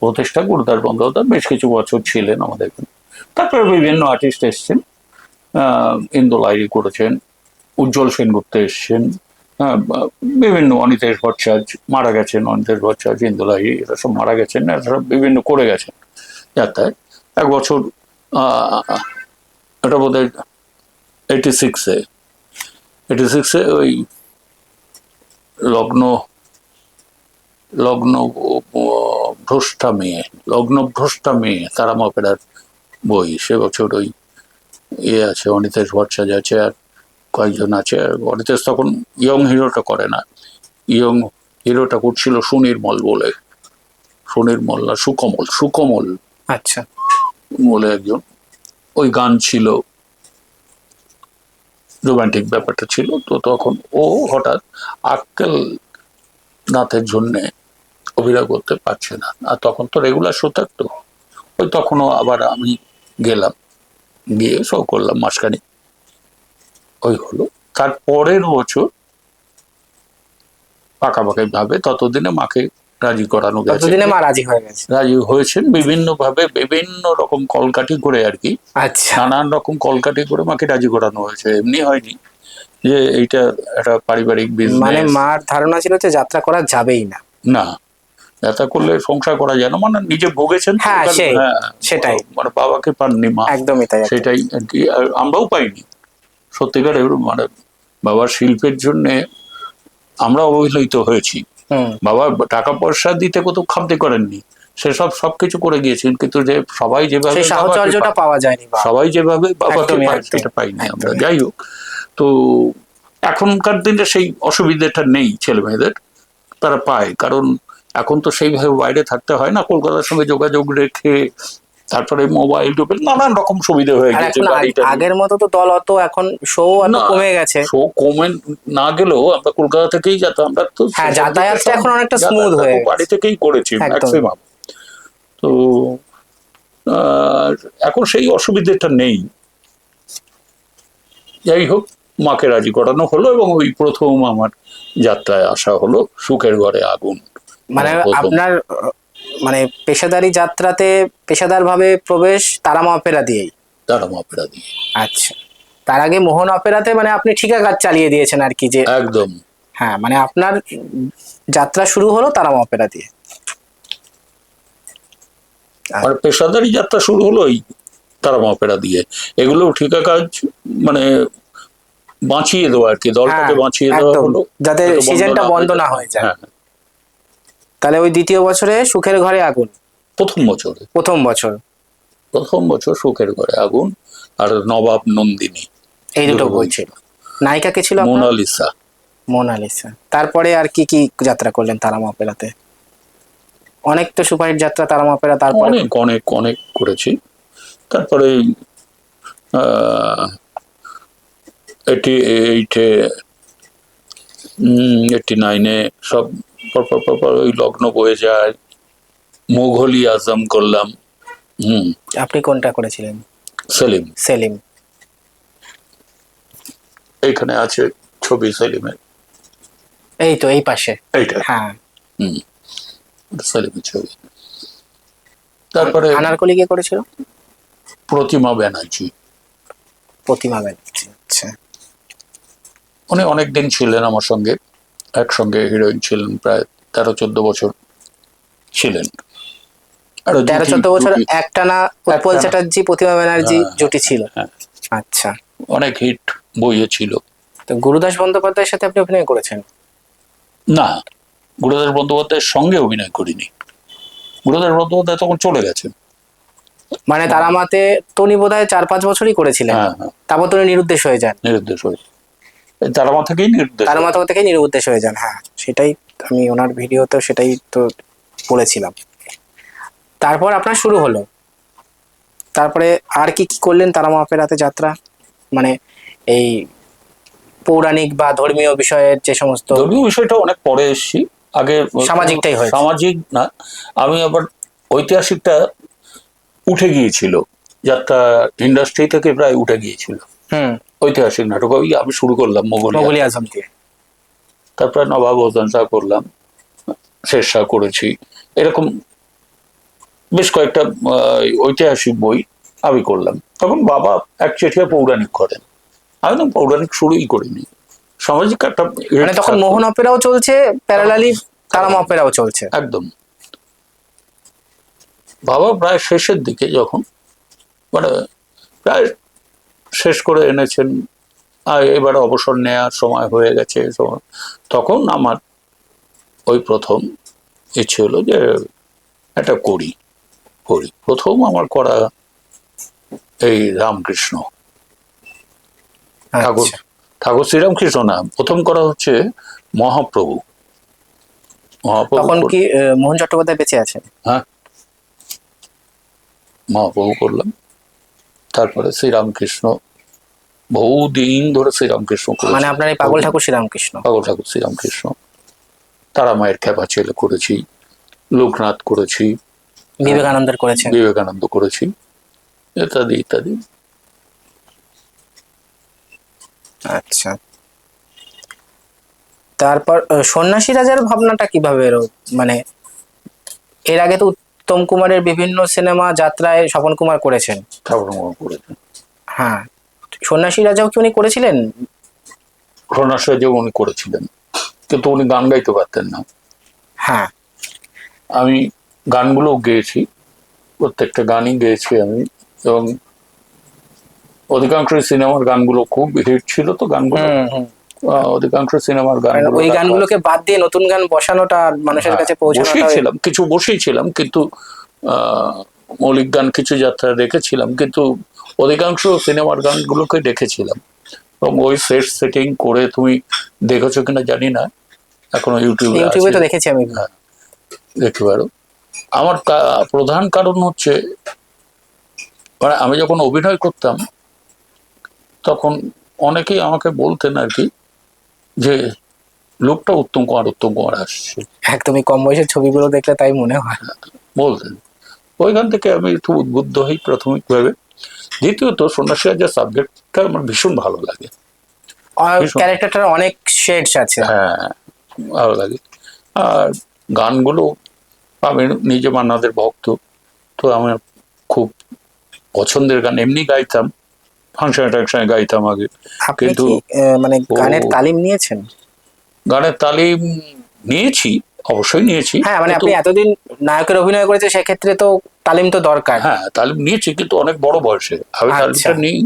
প্রতিষ্ঠা গুরুদাস বন্দ্যোপাধ্যায় বেশ কিছু বছর ছিলেন আমাদের এখানে। তারপরে বিভিন্ন আর্টিস্ট এসছেন, ইন্দু লাইরি করেছেন, উজ্জ্বল সেনগুপ্ত এসছেন, বিভিন্ন অনিতেশ ভট্টাচার্য মারা গেছেন, অনিতেশ ভট্টাচার্য, ইন্দু লাইরি, এরা সব মারা গেছেন, এরা বিভিন্ন করে গেছেন যাত্রায়। এক বছর এটা বোধ হয় 86-এ ওই লগ্ন ভ্রষ্টা মেয়ে তারামা অপেরার বই, সে বছর ওই আছে অনিতেশ ভট্টাচার্য আছে, আর কয়েকজন আছে। আর অনিতেশ তখন ইয়ং হিরোটা করে না, ইয়ং হিরোটা করছিল সুনির্মল বলে, সুনির্মল না সুকমল আচ্ছা বলে একজন, ওই গান ছিল, রোমান্টিক ব্যাপারটা ছিল। তো তখন ও হঠাৎ আক্কেল দাঁতের জন্যে অভিনয় করতে পারছে না, আর তখন তো রেগুলার শো থাকতো, ওই তখনও আবার আমি গেলাম, গিয়ে শো করলাম মাসখানি, ওই হলো। তারপরের বছর পাকাপাকি ভাবে ততদিনে মাকে রাজি করানো গেছে, রাজি হয়েছেন বিভিন্ন ভাবে, বিভিন্ন রকম কলকাঠি করে আর কি, নানান রকম কলকাঠি করে মাকে রাজি করানো হয়েছে, এমনি হয়নি যে এইটা একটা পারিবারিক বিজনেস। মানে মার ধারণা ছিল যে যাত্রা করা যাবেই না, যাত্রা করলে সংসার করা যায় না, মানে নিজে ভোগেছেন, সেটাই, মানে বাবাকে পাননি মা, একদমই তাই, সেটাই আর কি, আমরাও পাইনি সত্যিকার, মানে বাবার শিল্পের জন্য আমরা অবহেলিত হয়েছি। বাবা টাকা পয়সা দিতে কত খামতি করেননি, সেসব সবকিছু করে গিয়েছেন, কিন্তু যে সবাই যেভাবে পাওয়া যায়নি, সবাই যেভাবে বাবাকে সেটা পাইনি আমরা। যাই হোক, তো এখনকার দিনে সেই অসুবিধাটা নেই ছেলে মেয়েদের, তারা পায়, কারণ এখন তো সেইভাবে বাইরে থাকতে হয় না, কলকাতার সঙ্গে যোগাযোগ রেখে, তারপরে মোবাইল টোবাইল নানান রকম সুবিধা হয়ে গেছে। আগের মতো তো দল অত এখন শো কমে গেছে, শো কমে না গেলেও আমরা কলকাতা থেকেই যেতাম, আমরা তো যাতায়াতটা এখন অনেকটা স্মুথ হয়ে গেছে, বাড়ি থেকেই করেছি ম্যাক্সিমাম। তো এখন সেই অসুবিধাটা নেই। যাই হোক, মাকে রাজি করানো হলো এবং ওই প্রথম আমার যাত্রায় আসা হলো সুখের ঘরে আগুন। মানে আপনার মানে পেশাদারি যাত্রাতে পেশাদার ভাবে প্রবেশ তারামা অপেরা দিয়েই? তারামা অপেরা দিয়ে। আচ্ছা, তার আগে মোহন অপেরাতে মানে আপনি ঠিকাকাজ চালিয়ে দিয়েছেন আর কি, যে একদম। হ্যাঁ, মানে আপনার যাত্রা শুরু হলো তারামা অপেরা দিয়ে। আর পেশাদারি যাত্রা শুরু হলো এই তারামা অপেরা দিয়ে। এগুলো ঠিকা কাজ, মানে বাঁচিয়ে দেওয়া আর কি, দলটাকে বাঁচিয়ে দেওয়া হলো যাতে সিজনটা বন্ধ না হয়ে যায়। হ্যাঁ। তাহলে ওই দ্বিতীয় বছরে সুখের ঘরে আগুন, প্রথম বছরে, প্রথম বছর সুখের ঘরে আগুন আর নবাব নন্দিনী, এই দুটো বই ছিল। নায়িকা কে ছিল? মোনালিসা। মোনালিসা। তারপরে আর কি কি যাত্রা করলেন তারামা অপেরাতে? অনেক তো সুপারহিট যাত্রা তারামা অপেরা। তারপরে অনেক অনেক অনেক করেছি। তারপরে এটি 89-এ সব পরপর ওই লগ্ন বয়ে যায়। মোঘলি আজম করলাম। আপনি কোনটা করেছিলেন? সেলিম। সেলিম। এইখানে আছে ছবি সেলিমের, এই তো এই পাশে এইটা। হ্যাঁ, সেলিমের ছবি। তারপরে আনারকলি কে করেছিল? প্রতিমা ব্যানার্জি। প্রতিমা ব্যানার্জি। আচ্ছা, উনি অনেকদিন ছিলেন আমার সঙ্গে, একসঙ্গে হিরোইন ছিলেন, প্রায় 13-14 বছর ছিলেন। 13-14 বছর একটানা উৎপল চ্যাটার্জি প্রতিমা ব্যানার্জি জুটি ছিল। আচ্ছা, অনেক হিট বইয়ে ছিল। তো গুরুদাস বন্দ্যোপাধ্যায়ের সাথে আপনি অভিনয় করেছেন? না, গুরুদাস বন্দ্যোপাধ্যায়ের সঙ্গে অভিনয় করিনি। গুরুদাস বন্দ্যোপাধ্যায় তখন চলে গেছেন। মানে তারামাতে তনি বোধহয় 4-5 বছরই করেছিলেন। তারপর তিনি নিরুদ্দেশ হয়ে যান। তারামা থেকেই নিরুদ্দেশ হয়ে যান। হ্যাঁ, সেটাই আমি ওনার ভিডিওতেও সেটাই তো বলেছিলাম। তারপর আপনার শুরু হলো, তারপরে আর কি কি করলেন তারামা অপেরাতে যাত্রা? মানে এই পৌরাণিক বা ধর্মীয় বিষয়ের যে সমস্ত। ধর্মীয় বিষয়টা অনেক পরে এসেছি, আগে সামাজিকটাই হয়। সামাজিক না, আমি আবার ঐতিহাসিকটা উঠে গিয়েছিল, যাত্রা ইন্ডাস্ট্রি থেকে প্রায় উঠে গিয়েছিল। ঐতিহাসিক নাটক ওই আমি শুরু করলাম মোগলি আজম দিয়ে। তারপরে নবাব হোসেন শাহ করলাম, শের শাহ করেছি। এরকম বেশ কয়েকটা ঐতিহাসিক বই আমি করলাম। তখন বাবা একচেটিয়া পৌরাণিক করেন, আমি তো পৌরাণিক শুরুই করিনি, সামাজিক একটা। মানে তখন মোহন অপেরাও চলছে, প্যারালালি তারামা অপেরাও চলছে। একদম। বাবা প্রায় শেষের দিকে, যখন মানে প্রায় শেষ করে এনেছেন, এবার অবসর নেওয়ার সময় হয়ে গেছে, তখন আমার ওই প্রথম ইচ্ছে হলো যে এটা করি। প্রথম আমার করা এই রামকৃষ্ণ ঠাকুর শ্রীরামকৃষ্ণ না, প্রথম করা হচ্ছে মহাপ্রভু। তখন কি মোহন চট্টোপাধ্যায় বেঁচে আছেন? হ্যাঁ, মহাপ্রভু করলাম। তারপরে শ্রীরামকৃষ্ণ, বহুদিন ধরে শ্রীরামকৃষ্ণ করেছি। মানে আপনার এই পাগল ঠাকুর শ্রীরামকৃষ্ণ, তারা মায়ের খেপা ছেলে করেছি, লোকনাথ করেছি, বিবেকানন্দ করেছি, ইত্যাদি ইত্যাদি। আচ্ছা, তারপর সন্ন্যাসী রাজার ভাবনাটা কিভাবে এলো? মানে এর আগে তো উত্তম কুমারের বিভিন্ন সিনেমা যাত্রায় স্বপন কুমার করেছেন। হ্যাঁ, সন্ন্যাসী রাজাও কি উনি করেছিলেন? সন্ন্যাসী রাজাও উনি করেছিলেন, কিন্তু উনি গান গাইতে পারতেন না। হ্যাঁ, আমি গানগুলো গেয়েছি, প্রত্যেকটা গানই গেয়েছি আমি, এবং অধিকাংশ সিনেমার গানগুলো খুব হিট ছিল। তো গানগুলো অধিকাংশ সিনেমার গানগুলো, ওই গানগুলোকে বাদ দিয়ে নতুন গান বসানোটা, মানুষের কাছে পৌঁছানোটা, কিছু বসেছিলাম, কিন্তু মৌলিক গান কিছু যাত্রা রেখেছিলাম, কিন্তু অধিকাংশ সিনেমার গানগুলোকে রেখেছিলাম। এবং ওই সেটিং করে তুমি দেখেছো কিনা জানি না, এখনো ইউটিউবে তো দেখেছি আমি। দেখতে পারো। আমার প্রধান কারণ হচ্ছে, মানে আমি যখন অভিনয় করতাম তখন অনেকেই আমাকে বলতেন আর কি, যে লোকটা উত্তম কুমার আসছে। একদমই কম বয়সের ছবিগুলো দেখলে তাই মনে হয়, বলতেন। ওইখান থেকে আমি একটু উদ্বুদ্ধ হই প্রাথমিকভাবে। দ্বিতীয়ত সন্ন্যাসী রাজার সাবজেক্টটা আমার ভীষণ ভালো লাগে। ক্যারেক্টারটার অনেক শেডস আছে। হ্যাঁ, ভালো লাগে। আর গানগুলো আমি নিজে মান্নাদের ভক্ত, তো আমার খুব পছন্দের গান। এমনি গাইতাম, ফাংশনে টাংশনে গাইতাম আগে। আপনি কিন্তু কি মানে গানের তালিম নিয়েছেন? গানের তালিম নিয়েছি, অবশ্যই নিয়েছি। হ্যাঁ, মানে আপনি এতদিন নায়কের অভিনয় করেছে, সেক্ষেত্রে তো তালিম তো দরকার। হ্যাঁ, তালিম নিয়েছি, কিন্তু অনেক বড় বয়সে। আমি তালিমটা নিই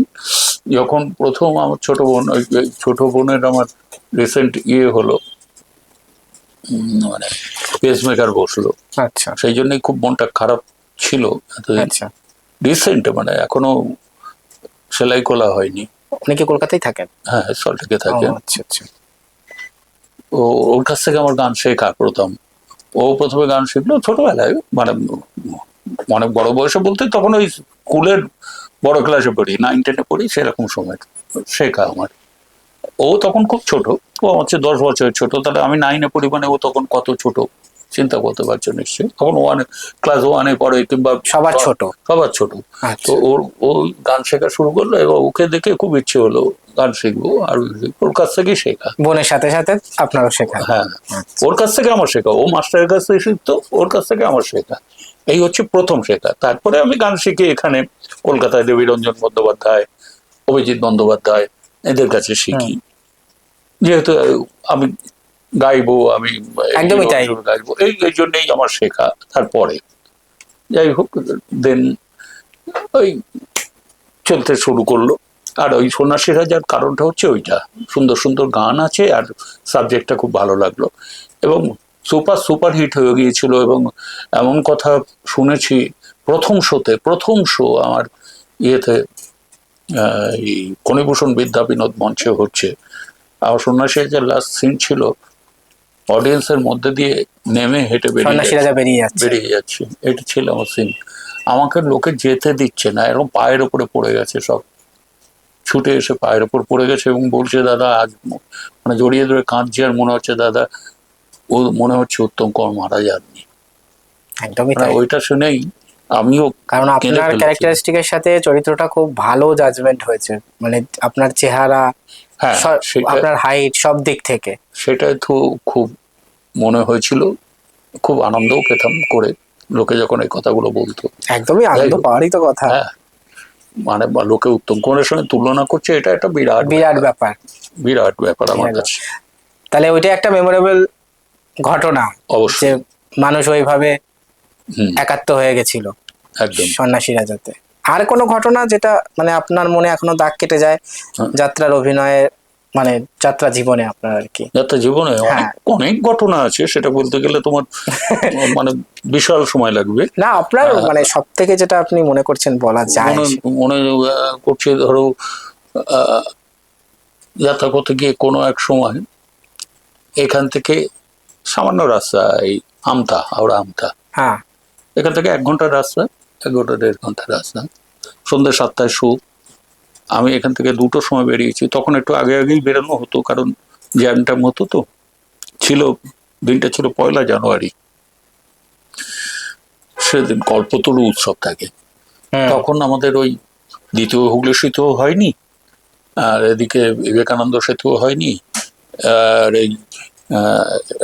যখন প্রথম আমার ছোট বোন, ওই ছোট বোনের আমার রিসেন্ট হলো, মানে পেসমেকার বসলো। আচ্ছা, সেই জন্যই খুব মনটা খারাপ ছিল। আচ্ছা। রিসেন্ট, মানে এখনো সেলাই খোলা হয়নি। উনি কি কলকাতায় থাকেন? হ্যাঁ, সল্টলেকে থাকেন। আচ্ছা, আচ্ছা। ওর কাছ থেকে আমার গান শেখা প্রথম। ও প্রথমে গান শিখলো ছোটবেলায়, মানে অনেক বড় বয়সে বলতে তখন ওই স্কুলের বড় ক্লাসে পড়ি, 9-10-এ পড়ি, সেরকম সময় শেখা আমার। ও তখন খুব ছোট, ও হচ্ছে 10 বছরের ছোট। তাহলে আমি 9-এ পড়ি, মানে ও তখন কত ছোট চিন্তা করতে পারছো নিশ্চয়ই। তখন ক্লাস 1-এ পড়ে, কিংবা সবার ছোট। তো ও গান শেখা শুরু করলো, এবং ওকে দেখে খুব ইচ্ছে হলো গান শিখবো। আর ওর কাছ থেকেই শেখা। বোনের সাথে সাথে আপনারও শেখা? হ্যাঁ, ওর কাছ থেকে আমার শেখা। ও মাস্টারের কাছ থেকে শিখতো, ওর কাছ থেকে আমার শেখা। এই হচ্ছে প্রথম শেখা। তারপরে আমি গান শিখি এখানে কলকাতায় দেবীরঞ্জন বন্দ্যোপাধ্যায়, অভিজিৎ বন্দ্যোপাধ্যায়, এদের কাছে শিখি। যেহেতু আমি গাইবো, আমি একদমই তাই গাইবো, এই জন্যই আমার শেখা। তারপরে যাই হোক, দেন ওই চলতে শুরু করলো। আর ওই সন্ন্যাসী রাজার কারণটা হচ্ছে ওইটা, সুন্দর সুন্দর গান আছে, আর সাবজেক্টটা খুব ভালো লাগলো, এবং সুপার হিট হয়ে গিয়েছিল। এবং এমন কথা শুনেছি, প্রথম শো আমার ইয়েতে, এই ফণীভূষণ বিদ্যা বিনোদ মঞ্চে হচ্ছে, আমার সন্ন্যাসী রাজার লাস্ট সিন ছিল, অডিয়েন্সের মধ্যে দিয়ে নেমে হেঁটে বেরিয়ে যাচ্ছে। এটা ছিল আমার সিন। আমাকে লোকে যেতে দিচ্ছে না, এরকম পায়ের উপরে পড়ে গেছে, সব ছুটে এসে পায়ের উপর পড়ে গেছে, এবং বলছে দাদা আজ, মানে জড়িয়ে ধরে কাঁদছে, আর মনে হচ্ছে দাদা, ও মনে হচ্ছে উত্তম কুমার মারা যাননি। একদমই ওইটা শুনেই আমিও, কারণ আপনার ক্যারেক্টারিস্টিকের সাথে চরিত্রটা খুব ভালো জাজমেন্ট হয়েছে, মানে আপনার চেহারা, আপনার হাইট, সব দিক থেকে সেটাই তো খুব মনে হয়েছিল। খুব আনন্দও পেতাম করে, লোকে যখন এই কথাগুলো বলতো। একদমই আনন্দ পাওয়ারই তো কথা। হ্যাঁ, মানে লোকে উত্তম কুমারের সঙ্গে তুলনা করছে, এটা একটা বিরাট ব্যাপার আমার কাছে। তাহলে ওইটা একটা মেমোরেবল ঘটনা, অবশ্যই। মানুষ ওইভাবে একাত্ম হয়ে গেছিল একদম সন্ন্যাসী রাজাতে। আর কোনো ঘটনা যেটা মানে আপনার মনে এখনো দাগ কেটে যায় যাত্রার অভিনয়ে, মানে যাত্রা জীবনে আপনার আর কি? যাত্রা জীবনে অনেক ঘটনা আছে, সেটা বলতে গেলে তোমার মানে বিশাল সময় লাগবে। না, আপনার মানে সব থেকে যেটা আপনি মনে করছেন বলা যায়। মনে করছে, ধরো যাত্রা করতে গিয়ে কোনো এক সময় এখান থেকে সামান্য রাস্তা, এই হাওড়া আমতা, হ্যাঁ, এখান থেকে 1 ঘন্টার রাস্তা, 1 ঘন্টা 1.5 ঘন্টার রাস্তা। সন্ধ্যে 7টায় শো। আমি এখান থেকে 2টোর সময় বেরিয়েছি। তখন একটু আগেই বেরোনো হতো, কারণ জ্যাম হতো। তো দিনটা ছিল 1 জানুয়ারি, সেদিন কল্পতরু উৎসব থাকে। তখন আমাদের ওই দ্বিতীয় হুগলি সেতু হয়নি, আর এদিকে বিবেকানন্দ সেতু হয়নি, আর এই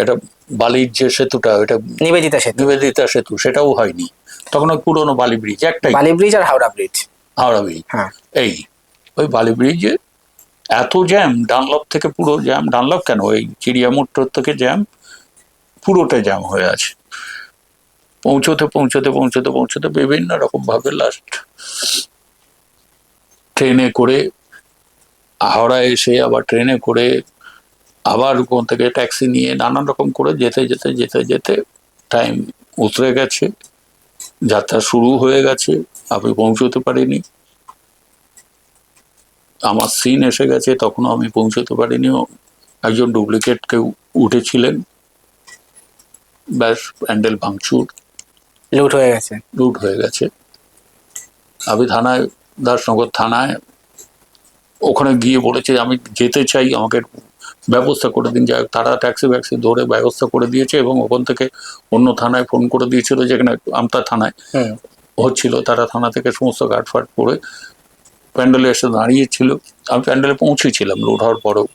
এটা বালির যে সেতুটা, ওইটা নিবেদিতা সেতু, সেটাও হয়নি। তখন ওই পুরোনো বালি ব্রিজ, বালি ব্রিজ আর হাওড়া ব্রিজ। এই ওই বালি ব্রিজে এত জ্যাম, ডানলপ থেকে পুরো জ্যাম, ডানলপ কেন, ওই চিড়িয়ামোড় থেকে জ্যাম, পুরোটা জ্যাম হয়ে আছে। পৌঁছতে বিভিন্ন রকম ভাবে লাস্ট ট্রেনে করে হাওড়ায় এসে, আবার ট্রেনে করে, আবার ওখান থেকে ট্যাক্সি নিয়ে, নানান রকম করে যেতে টাইম উতরে গেছে, যাত্রা শুরু হয়ে গেছে, আমি পৌঁছতে পারিনি। আমার সিন এসে গেছে, তখনও আমি পৌঁছতে পারিনি। একজন ডুপ্লিকেট কেউ উঠেছিলেন, ব্যাস প্যান্ডেল ভাঙচুর, লুট হয়ে গেছে। আমি থানায়, দাসনগর থানায়, ওখানে গিয়ে বলেছে আমি যেতে চাই, আমাকে ব্যবস্থা করে দিন। যাই হোক, তারা ট্যাক্সি ধরে ব্যবস্থা করে দিয়েছে, এবং ওখান থেকে অন্য থানায় ফোন করে দিয়েছিল, যেখানে আমতা থানায় হচ্ছিল। তারা থানা থেকে সমস্ত গার্ডফার্ড করে প্যান্ডেলে এসে দাঁড়িয়েছিল, আমি প্যান্ডেলে পৌঁছেছিলাম লোড হওয়ার পরেও,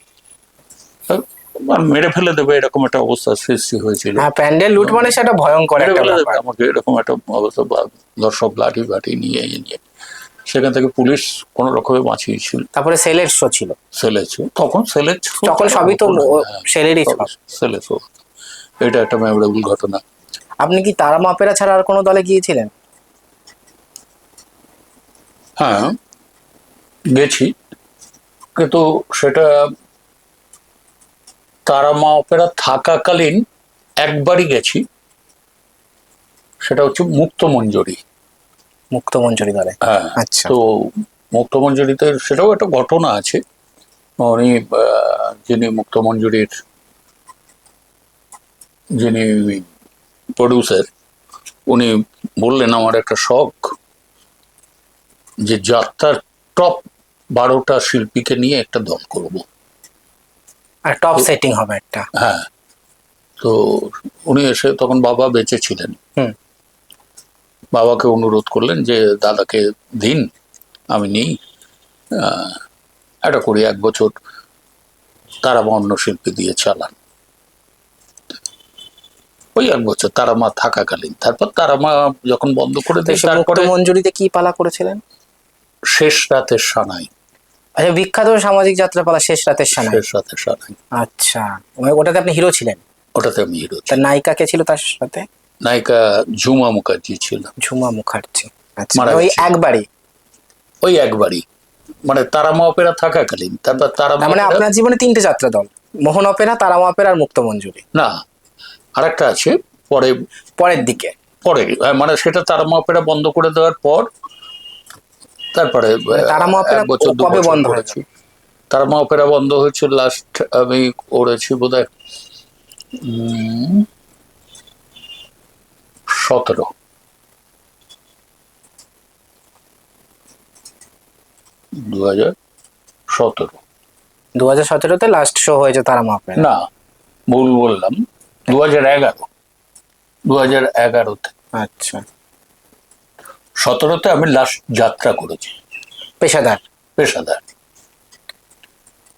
আর মেরে ফেলে দেবে এরকম একটা অবস্থা সৃষ্টি হয়েছিল। প্যান্ডেল লুট মানে সেটা ভয়ঙ্কর মেরে একটা ফেলে দেবে ব্যাপার। আমাকে এরকম একটা অবস্থা, দর্শক লাঠি বাঠি নিয়ে নিয়ে সেখান থেকে পুলিশ কোনো রকমে বাঁচিয়েছিল। তারপরে সেলের শো ছিল, সেলের তখন সেলের তখন সবই তো সেলেরই সব। সেলের শো, এটা একটা মেমোরেবল ঘটনা। আপনি কি তারামা অপেরা ছাড়া আর কোনো দলে গিয়েছিলেন? হ্যাঁ গেছি, কিন্তু সেটা তারামা অপেরা থাকাকালীন একবারই গেছি, সেটা হচ্ছে মুক্তমঞ্জরি। মুক্তমঞ্জরি দলে? হ্যাঁ, আচ্ছা। তো মুক্তমঞ্জরিতে সেটাও একটা ঘটনা আছে। উনি যিনি মুক্তমঞ্জরির যিনি প্রডিউসার, উনি বললেন আমার একটা শখ যে যাত্রার টপ 12টা শিল্পীকে নিয়ে একটা দল করব, আর টপ সেটিং হবে একটা। হ্যাঁ, তো উনি এসে, তখন বাবা বেঁচে ছিলেন, বাবাকে অনুরোধ করলেন যে দাদাকে দিন, আমি নেই, একটা করি 1 বছর তারামা অন্য শিল্পী দিয়ে চালান। ওই 1 বছর তারামা থাকাকালীন, তারপর তারামা যখন বন্ধ করে দেয়, তারপরে মঞ্জুরিতে কি পালা করেছিলেন? শেষ রাতের সানাই। আচ্ছা, বিখ্যাত সামাজিক যাত্রাপালা শেষ রাতের সানাই। শেষ রাতের সানাই, আচ্ছা, ওটাতে আপনি হিরো ছিলেন? ওটাতে আমি হিরো। তার নায়িকা কে ছিল তার সাথে? নায়িকা ঝুমা মুখার্জি ছিল। ঝুমা মুখার্জি, আচ্ছা। ওই একবারই? ওই একবারই, মানে তারামা অপেরা থাকাকালীন। তারপর তারামা, মানে আপনার জীবনে 3টে যাত্রা দল, মোহন অপেরা, তারামা অপেরা আর মুক্তমঞ্জুরি? না, আরেকটা আছে পরের দিকে, পরে, মানে সেটা তারামা অপেরা বন্ধ করে দেওয়ার পর, তারপরে তারামা অপেরা কবে বন্ধ হয়েছে? তারামা অপেরা বন্ধ হয়েছে লাস্ট আমি করেছি বোধহয় 17, 2017। 2017-তে লাস্ট শো হয়েছে তারামা অপেরা? না, ভুল বললাম, 2011-তে। আচ্ছা, 17-তে আমি লাস্ট যাত্রা করেছি পেশাদার।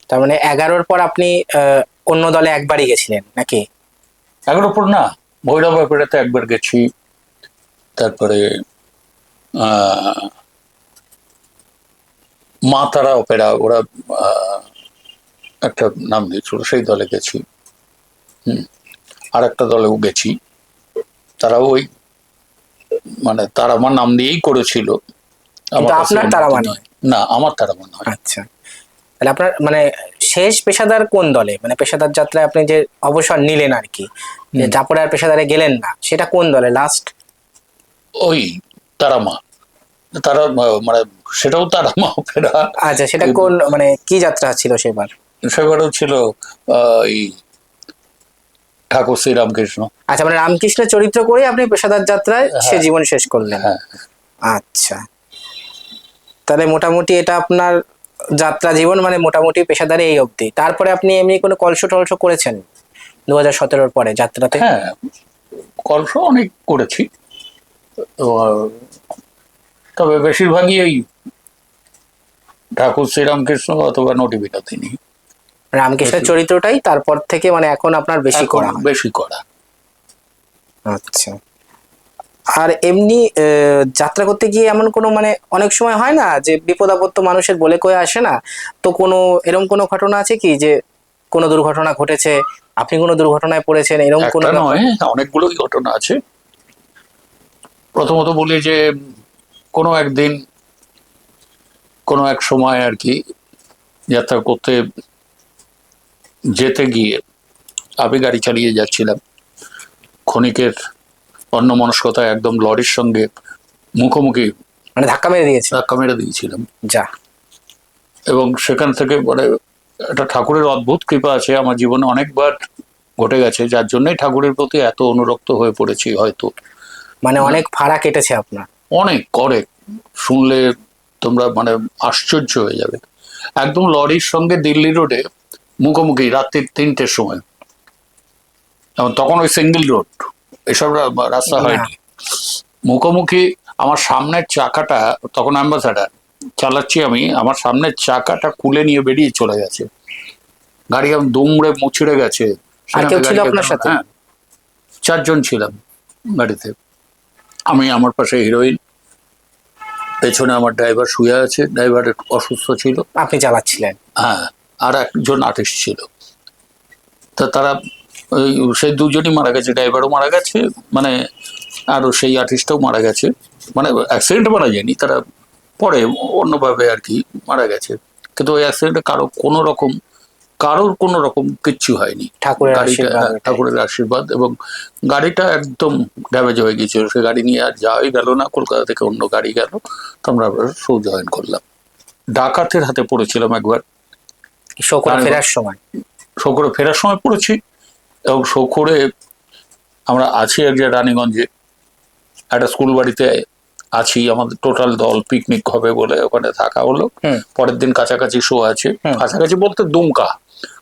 তার মানে 11-র পর আপনি অন্য দলে একবারই গেছিলেন নাকি? 11-র পর না, ভৈরব অপেরাতে একবার গেছি, তারপরে মা তারা অপেরা, ওরা একটা নাম দিয়েছিল, সেই দলে গেছি। আর একটা দলেও গেছি, তারাও ওই মানে তারামা নাম দিয়েই করেছিল। আপনার তারামা নয়? না, আমার তারামা নয়। আচ্ছা, তাহলে আপনার মানে শেষ পেশাদার কোন দলে, মানে পেশাদার যাত্রায় আপনি যে অবসর নিলেন আর কি, যে তারপরে আর পেশাদারে গেলেন না, সেটা কোন দলে লাস্ট? ওই তারামা, তারা মানে সেটাও তারামা অপেরা। আচ্ছা, সেটা কোন, মানে কি যাত্রা ছিল সেবার? সেবারও ছিল এই ঠাকুর শ্রী রামকৃষ্ণ। আচ্ছা, মানে রামকৃষ্ণের চরিত্র করে আপনি পেশাদার যাত্রায় সে জীবন শেষ করলেন? আচ্ছা, তাহলে মোটামুটি এটা আপনার যাত্রা জীবন, মানে মোটামুটি পেশাদারে এই অবধি। তারপরে আপনি এমনি কোনো কলসো টলসো করেছেন 2017-র পরে যাত্রাতে? হ্যাঁ, কলসো অনেক করেছি, তবে বেশিরভাগই ওই ঠাকুর শ্রীরামকৃষ্ণ অথবা নটি বিনোদিনী। রামকৃষ্ণের চরিত্রটাই তারপর থেকে মানে এখন আপনার বেশি করা? আচ্ছা। আর এমনি যাত্রা করতে গিয়ে এমন কোনো, মানে অনেক সময় হয় না যে বিপদ আপদ তো মানুষের বলে কয়ে আসে না, তো কোনো এরকম কোনো ঘটনা আছে কি যে কোনো দুর্ঘটনা ঘটেছে, আপনি কোনো দুর্ঘটনায় পড়েছেন, এরকম কোনো? নয়, অনেকগুলোই ঘটনা আছে। প্রথমত বলি যে কোনো একদিন, কোনো এক সময় আর কি, যাত্রা করতে যেতে গিয়ে আমি গাড়ি চালিয়ে যাচ্ছিলাম, ক্ষণিকের অন্যমনস্কতায় একদম লরির সঙ্গে মুখোমুখি, মানে ধাক্কা মেরে দিয়েছিলাম। যা, এবং সেখান থেকে মানে একটা ঠাকুরের অদ্ভুত কৃপা আছে, আমার জীবনে অনেকবার ঘটে গেছে, যার জন্যই ঠাকুরের প্রতি এত অনুরক্ত হয়ে পড়েছি হয়তো। মানে অনেক ফাড়া কেটেছে আপনার? অনেক শুনলে তোমরা মানে আশ্চর্য হয়ে যাবে। একদম লরির সঙ্গে দিল্লি রোডে মুখোমুখি, রাত্রি 3টের সময়, তখন ওই সিঙ্গেল রোড, এসব রাস্তা হয়নি, মুখোমুখি। আমার সামনের চাকাটা তখন অ্যাম্বাসাডার, চালাচ্ছি আমি, আমার সামনে চাকাটা খুলে নিয়ে বেরিয়ে চলে গেছে, গাড়ি আমি দুমড়ে মুচড়ে গেছে। আর কেউ ছিল গাড়িকে আপনার সাথে? হ্যাঁ, 4 জন ছিলাম গাড়িতে। আমি, আমার পাশে হিরোইন, পেছনে আমার ড্রাইভার শুয়ে আছে, ড্রাইভার অসুস্থ ছিল। আপনি চালাচ্ছিলেন? হ্যাঁ, আর একজন আর্টিস্ট ছিল। তা তারা ওই সেই দুজনই মারা গেছে, ড্রাইভারও মারা গেছে, মানে আরও সেই আর্টিস্টটাও মারা গেছে। মানে অ্যাক্সিডেন্টে মারা যায়নি, তারা পরে অন্যভাবে আর কি মারা গেছে। কিন্তু ওই অ্যাক্সিডেন্টে কারোর কোনো রকম কিচ্ছু হয়নি। ঠাকুরের গাড়িটা, আশীর্বাদ। ঠাকুরের আশীর্বাদ। এবং গাড়িটা একদম ড্যামেজ হয়ে গিয়েছিল, সে গাড়ি নিয়ে আর যাওয়াই গেল না। কলকাতা থেকে অন্য গাড়ি গেল, তো আমরা শো জয়েন করলাম। ডাকাতের হাতে পড়েছিলাম একবার, শো করে ফেরার সময়। শো করে ফেরার সময় পড়েছি। এবং শো করে আমরা আছি এক যে রানীগঞ্জে একটা স্কুল বাড়িতে আছি, আমাদের টোটাল দল পিকনিক হবে বলে ওখানে থাকা হলো। পরের দিন কাছাকাছি শো আছে, কাছাকাছি বলতে দুমকা,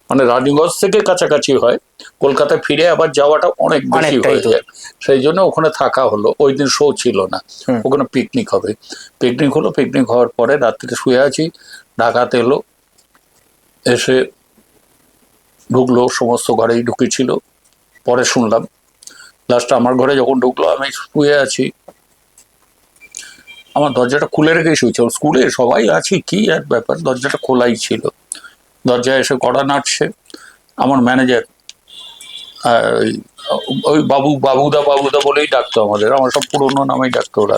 মানে রানীগঞ্জ থেকে কাছাকাছি হয়, কলকাতায় ফিরে আবার যাওয়াটা অনেক বেশি হয়ে যায়, সেই জন্য ওখানে থাকা হলো। ওই দিন শো ছিল না, ওখানে পিকনিক হবে। পিকনিক হলো, পিকনিক হওয়ার পরে রাত্রিতে শুয়ে আছি, ডাকাত এলো, এসে ঢুকলো, সমস্ত ঘরেই ঢুকেছিল। পরে শুনলাম লাস্ট আমার ঘরে যখন ঢুকলো, আমি শুয়ে আছি, আমার দরজাটা খুলে রেখে শুয়েছে। স্কুলে সবাই আছি, কি এক ব্যাপার, দরজাটা খোলাই ছিল। দরজায় এসে কড়া নাড়ছে আমার ম্যানেজার, ওই বাবুদা বলেই ডাকতো আমাদের, আমার সব পুরোনো নামেই ডাকতো ওরা,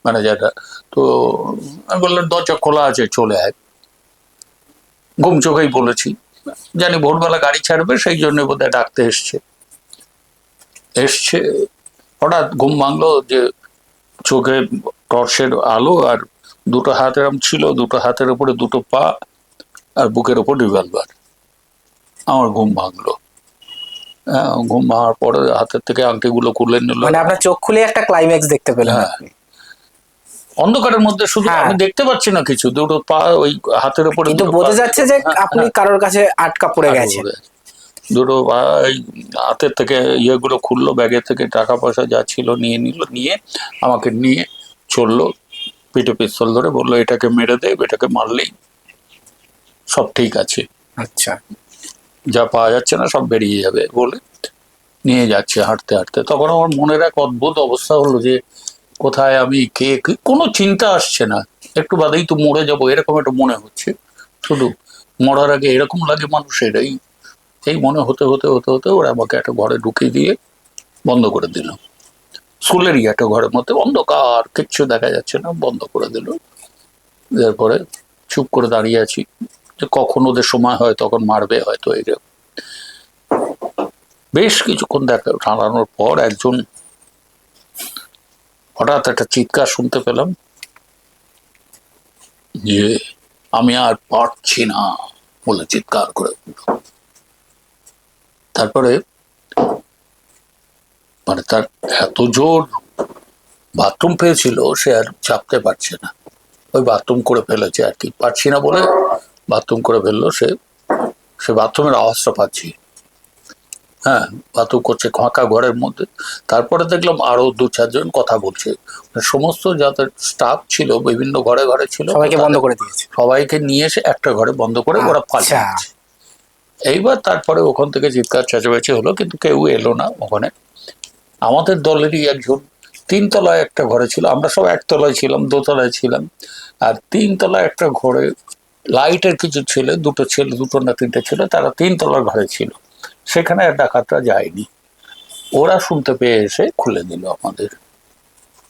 ম্যানেজাররা। তো আমি বললাম দরজা খোলা আছে, চলে আয়। ঘুম চোখেই বলেছি, জানি ভোরবেলা গাড়ি ছাড়বে, সেই জন্য বোধহয় ডাকতে এসছে। হঠাৎ ঘুম ভাঙলো যে চোখে টর্চের আলো, আর দুটো হাত এরম ছিল, দুটো হাতের উপরে দুটো পা, আর বুকের ওপর রিভলভার। আমার ঘুম ভাঙলো। ঘুম ভাঙার পরে হাতের থেকে আংটিগুলো খুলে নিল। মানে আপনার চোখ খুলে একটা ক্লাইম্যাক্স দেখতে পেলেন? হ্যাঁ, অন্ধকারের মধ্যে শুধু আমি দেখতে পাচ্ছি না কিছু, দুটো পা ওই হাতের উপরে, কিন্তু বোঝা যাচ্ছে যে আপনি কারোর কাছে আটকা পড়ে গেছেন। দুটো পা এই হাতের থেকে ইয়েগুলো খুললো, ব্যাগের থেকে টাকা পয়সা যা ছিল নিয়ে নিল, নিয়ে আমাকে নিয়ে চললো, পিঠে পিস্তল ধরে বললো এটাকে মেরে দে, এটাকে মারলেই সব ঠিক আছে। আচ্ছা, যা পাওয়া যাচ্ছে না সব বেরিয়ে যাবে বলে নিয়ে যাচ্ছে হাঁটতে হাঁটতে। তখন আমার মনের এক অদ্ভুত অবস্থা হলো যে কোথায় আমি, কে, কোনো চিন্তা আসছে না। একটু বাদেই তো মরে যাবো এরকম একটা মনে হচ্ছে, শুধু মরার আগে এরকম লাগে মানুষের। এই মনে হতে হতে হতে হতে ওরা আমাকে একটা ঘরে ঢুকিয়ে দিয়ে বন্ধ করে দিল। স্কুলেরই একটা ঘরের মধ্যে, অন্ধকার, কিচ্ছু দেখা যাচ্ছে না, বন্ধ করে দিল। এরপরে চুপ করে দাঁড়িয়ে আছি, যে কখন ওদের সময় হয় তখন মারবে হয়তো। এইরকম বেশ কিছুক্ষণ দাঁড়ানোর পর একজন হঠাৎ একটা চিৎকার শুনতে পেলাম যে আমি আর পারছি না বলে চিৎকার করে। তারপরে মানে তার এত জোর বাথরুম পেয়েছিল, সে আর চাপতে পারছে না, ওই বাথরুম করে ফেলেছে আর কি, পারছি না বলে বাথরুম করে ফেললো। সে বাথরুমের আওয়াজটা পাচ্ছি, হ্যাঁ, বাথরুম করছে ফাঁকা ঘরের মধ্যে। তারপরে দেখলাম আরো 2-4 জন কথা বলছে, সমস্ত যাদের স্টাফ ছিল বিভিন্ন ঘরে ঘরে ছিল, সবাইকে বন্ধ করে দিয়েছে, সবাইকে নিয়ে এসে একটা ঘরে বন্ধ করে ওরা পালিয়ে গেছে। এইবার তারপরে ওখান থেকে চিৎকার চেঁচামেচি হলো, কিন্তু কেউ এলো না ওখানে। আমাদের দলেরই একজন 3 তলায় একটা ঘরে ছিল, আমরা সব 1 তলায় ছিলাম, 2 তলায় ছিলাম, আর 3 তলায় একটা ঘরে লাইটের কিছু ছেলে, দুটো না 3টে ছিল, তারা 3 তলার ঘরে ছিল। সেখানে ডাকাতরা যায়নি, ওরা শুনতে পেয়ে এসে খুলে দিল আমাদের,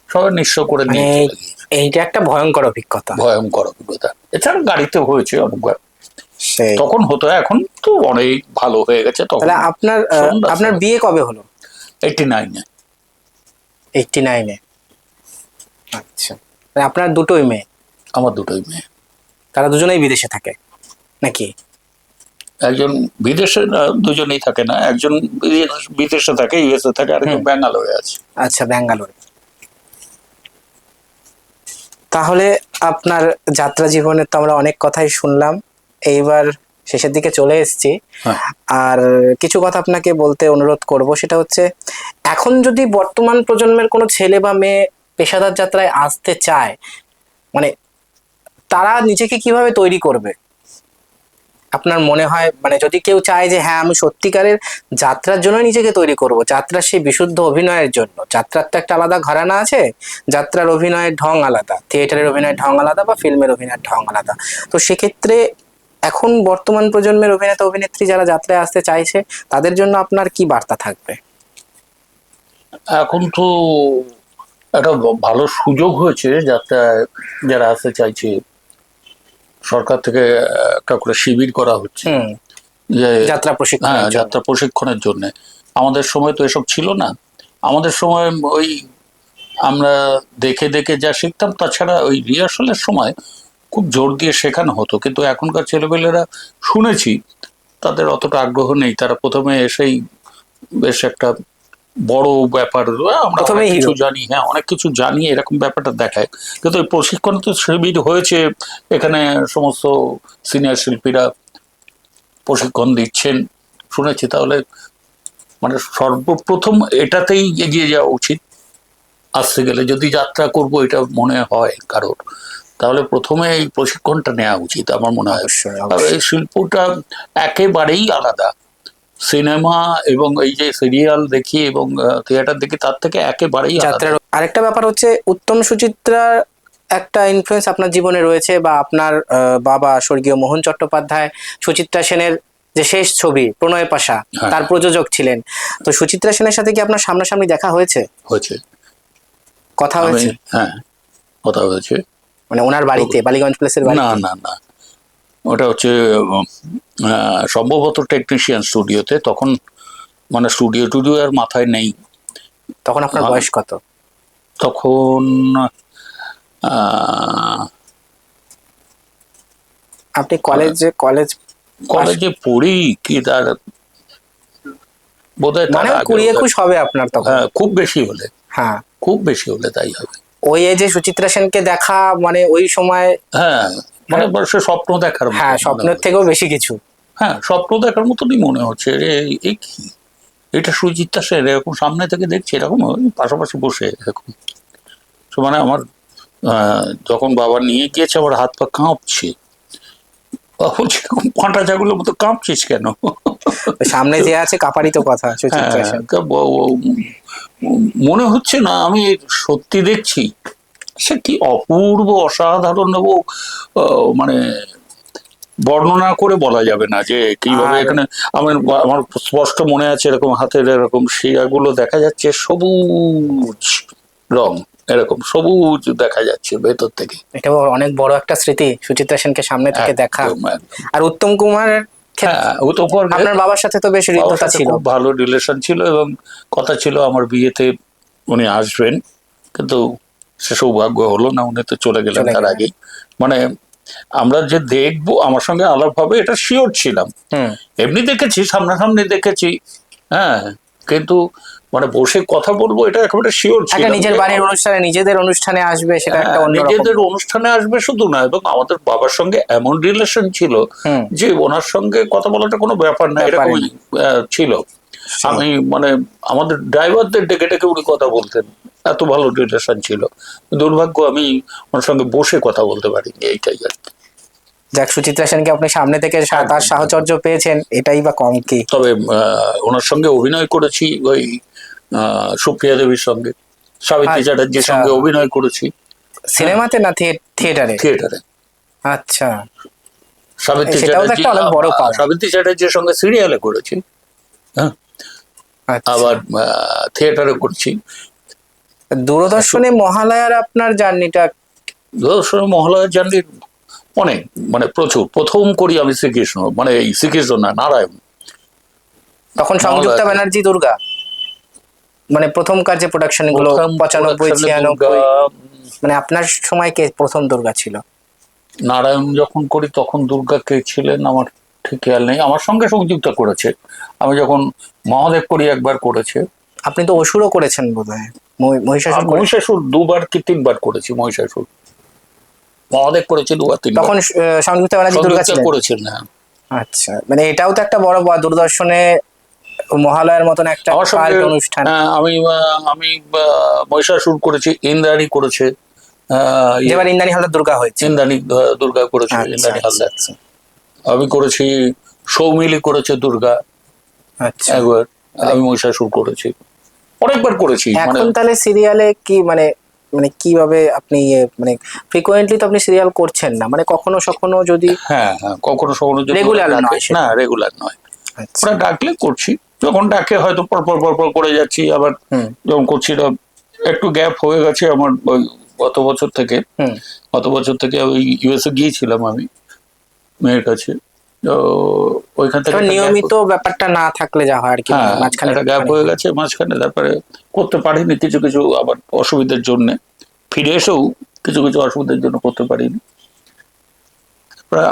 সবাই নিঃস্ব করে নিয়ে চলে গিয়েছে। এইটা একটা ভয়ঙ্কর অভিজ্ঞতা, ভয়ঙ্কর অভিজ্ঞতা। এছাড়া গাড়িতে হয়েছে অনেকবার, তখন হতো, এখন তো অনেক ভালো হয়ে গেছে। তখন আপনার বিয়ে কবে হলো? 89-এ। 89-এ, আচ্ছা। আপনার দুটোই মেয়ে? আমার দুটোই মেয়ে। তারা দুজনেই বিদেশে থাকে নাকি? একজন বিদেশে, দুজনেই থাকে না, একজন বিদেশে থাকে, ইউএসএ থাকে, আর একজন ব্যাঙ্গালোরে আছে। আচ্ছা, ব্যাঙ্গালোরে। তাহলে আপনার যাত্রা জীবনের তো আমরা অনেক কথাই শুনলাম, এইবার শেষের দিকে চলে এসেছি। আর কিছু কথা আপনাকে বলতে অনুরোধ করব, সেটা হচ্ছে এখন যদি বর্তমান প্রজন্মের কোনো ছেলে বা মেয়ে পেশাদার যাত্রায় আসতে চায়, মানে তারা নিজেকে কিভাবে তৈরি করবে আপনার মনে হয়? মানে যদি কেউ চায় যে হ্যাঁ আমি সত্যিকারের যাত্রার জন্য নিজেকে তৈরি করব, যাত্রার সেই বিশুদ্ধ অভিনয়ের জন্য, যাত্রার তো একটা আলাদা ঘরানা আছে, যাত্রার অভিনয়ের ঢং আলাদা, থিয়েটারের অভিনয়ের ঢং আলাদা বা ফিল্মের অভিনয়ের ঢং আলাদা। তো সেক্ষেত্রে এখন বর্তমান প্রজন্মের অভিনেতা অভিনেত্রী যারা যাত্রায় আসতে চাইছে তাদের জন্য আপনার কি বার্তা থাকবে? এখন তো একটা ভালো সুযোগ হয়েছে যাত্রায় যারা আসতে চাইছে, সরকার থেকে একটা করে শিবির করা হচ্ছে যে যাত্রা প্রশিক্ষণ, হ্যাঁ যাত্রা প্রশিক্ষণের জন্য। আমাদের সময় তো এসব ছিল না। আমাদের সময় ওই আমরা দেখে দেখে যা শিখতাম, তাছাড়া ওই রিহার্সালের সময় খুব জোর দিয়ে শেখানো হতো। কিন্তু এখনকার ছেলেপেলেরা শুনেছি তাদের অতটা আগ্রহ নেই। তারা প্রথমে এসেই বেশ একটা বড় ব্যাপার, আমরা অনেক কিছু জানি, হ্যাঁ অনেক কিছু জানি এরকম ব্যাপারটা দেখায়। কিন্তু ওই প্রশিক্ষণ তো শিবির হয়েছে, এখানে সমস্ত সিনিয়র শিল্পীরা প্রশিক্ষণ দিচ্ছেন শুনেছি। তাহলে মানে সর্বপ্রথম এটাতেই এগিয়ে যাওয়া উচিত আসতে গেলে। যদি যাত্রা করব এটা মনে হয় কারোর, তাহলে প্রথমে এই প্রশিক্ষণটা নেওয়া উচিত আমার মনে হয়। এই শিল্পটা একেবারেই আলাদা। সিনেমা এবং এই যে সিরিয়াল দেখি এবং থিয়েটার দেখি তার থেকে একেবারেই আলাদা। আরেকটা ব্যাপার হচ্ছে উত্তম সুচিত্রার একটা ইনফ্লুয়েন্স আপনার জীবনে রয়েছে, বা আপনার বাবা স্বর্গীয় মোহন চট্টোপাধ্যায় সুচিত্রা সেনের যে শেষ ছবি প্রণয় পাশা, তার প্রযোজক ছিলেন। তো সুচিত্রা সেনের সাথে কি আপনার সামনাসামনি দেখা হয়েছে? হয়েছে, কথা হয়েছে? হ্যাঁ কথা হয়েছে। মানে ওনার বাড়িতে, বালিগঞ্জ প্লেসের বাড়িতে? না না না, ওটা হচ্ছে সম্ভবত টেকনিশিয়ান স্টুডিওতে। তখন মানে স্টুডিও টুডিও আর মাথায় নেই। তখন আপনার বয়স কত? তখন আপনি কলেজে পড়ি কি, তার বোধহয় মানে 20-21 হবে আপনার তখন? হ্যাঁ খুব বেশি হলে, হ্যাঁ খুব বেশি হলে তাই হবে। ওই এজে সুচিত্রা সেনকে দেখা মানে ওই সময় হ্যাঁ মানে সে স্বপ্ন দেখার মতো। হ্যাঁ স্বপ্নের থেকেও বেশি কিছু। হ্যাঁ স্বপ্ন দেখার মতনই মনে হচ্ছে। এই কি, এটা সুচিত্রা সেন, এরকম সামনে থেকে দেখছি, এরকম পাশাপাশি বসে এরকম। মানে আমার যখন বাবা নিয়ে গিয়েছে আমার হাত পা কাঁপছে। বলছি পাঁটা ছাগলের মতো কাঁপছিস কেন? সামনে যে আছে কাপারই তো কথা। মনে হচ্ছে না আমি সত্যি দেখছি। সে কি অপূর্ব অসাধারণ, মানে বর্ণনা করে বলা যাবে না যে কিভাবে। এখানে আমার স্পষ্ট মনে আছে এরকম হাতের এরকম শিরাগুলো দেখা যাচ্ছে, সবুজ রং, এরকম সবুজ দেখা যাচ্ছে ভেতর থেকে। এটা অনেক বড় একটা স্মৃতি, সুচিত্রা সেনকে সামনে থেকে দেখা। আর উত্তম কুমারের, উত্তম কুমার আপনার বাবার সাথে তো বেশ হৃদ্যতা ছিল, খুব ভালো রিলেশন ছিল, এবং কথা ছিল আমার বিয়েতে উনি আসবেন, কিন্তু সে সৌভাগ্য হলো না, উনি তো চলে গেলেন তার আগে। মানে আমরা যে দেখবো আমার সঙ্গে আলাপ হবে এটা শিওর ছিলাম। এমনি দেখেছি, সামনাসামনি দেখেছি, হ্যাঁ, কিন্তু মানে বসে কথা বলবো এটা একেবারে শিওর ছিল। নিজের বাড়ির অনুষ্ঠানে, নিজেদের অনুষ্ঠানে আসবে, সেটা একটা অন্য রকম। নিজেদের অনুষ্ঠানে আসবে শুধু না, এবং আমাদের বাবার সঙ্গে এমন রিলেশন ছিল যে ওনার সঙ্গে কথা বলাটা কোনো ব্যাপার না, এরকমই ছিল। আমি মানে আমাদের ড্রাইভারদের ডেকে ডেকে উনি কথা বলতেন, এত ভালো রিলেশন ছিল। দুর্ভাগ্য আমি ওনার সঙ্গে বসে কথা বলতে পারিনি, এইটাই আর কি। যাক, সুচিত্রা সেনকে আপনি সামনে থেকে তার সাহচর্য পেয়েছেন, এটাই বা কম কি। তবে ওনার সঙ্গে অভিনয় করেছি ওই সুপ্রিয়া দেবীর সঙ্গে, সাবিত্রী চ্যাটার্জির সঙ্গে অভিনয় করেছি। সিনেমাতে না থিয়েটারে? থিয়েটারে। আচ্ছা, সাবিত্রী চ্যাটার্জির সঙ্গে সিরিয়ালে করেছি, হ্যাঁ, আবার থিয়েটারে করছি। দূরদর্শনে মহালয়ার আপনার জার্নিটা? দূরদর্শনে মহালয়ার জার্নি অনেক, মানে প্রচুর। প্রথম করি আমি শ্রীকৃষ্ণ, মানে এই শ্রীকৃষ্ণ না, নারায়ণ। তখন সংযুক্তা ব্যানার্জি দুর্গা, মানে প্রথম কার যে প্রোডাকশন গুলো 95-96, মানে আপনার সময় কে প্রথম দুর্গা ছিল? নারায়ণ যখন করি তখন দুর্গা কে ছিলেন আমার ঠিক খেয়াল নেই। আমার সঙ্গে সংযুক্তা করেছে। আমি যখন মহাদেব করি একবার করেছে। আপনি তো অসুরও করেছেন বোধহয়, মহিষাসুর। মহিষাসুর 2বার কি 3বার করেছি মহিষাসুর। মহাদেব করেছে 2-3বার। তখন সংযুক্তা ব্যানার্জি দুর্গা করেছেন না? আচ্ছা, মানে এটাও তো একটা বড় দূরদর্শনে মহালয়ার মতন একটা অনুষ্ঠান। আমি মহিষাসুর করেছি, ইন্দ্রাণী করেছে, যেবার ইন্দ্রাণী হালদার দুর্গা হয়েছে। ইন্দ্রাণী দুর্গা করেছে, ইন্দ্রাণী হালদার। আমি করেছি, সৌমিলি করেছে দুর্গা একবার, আমি মহিষাসুর করেছি, অনেকবার করেছি। এখন তাহলে সিরিয়ালে কি মানে মানে কিভাবে আপনি মানে ফ্রিকোয়েন্টলি তো আপনি সিরিয়াল করছেন না, মানে কখনো সখনো যদি? হ্যাঁ হ্যাঁ, কখনো সখনো যদি রেগুলার নয়, না রেগুলার নয়। ওরা ডাকলে করছি, যখন ডাকে হয়তো পরপর পরপর করে যাচ্ছি, আবার যখন করছি একটু গ্যাপ হয়ে গেছে আমার গত বছর থেকে। ওই ইউএসএ গিয়েছিলাম আমি মেয়ের কাছে, তো ওইখান থেকে নিয়মিত ব্যাপারটা না থাকলে যা হয় আর কি, মাঝখানে একটা গ্যাপ হয়ে গেছে মাঝখানে, তারপরে করতে পারিনি কিছু কিছু আবার অসুবিধার জন্য, ফিরে এসেও কিছু কিছু অসুবিধার জন্য করতে পারিনি।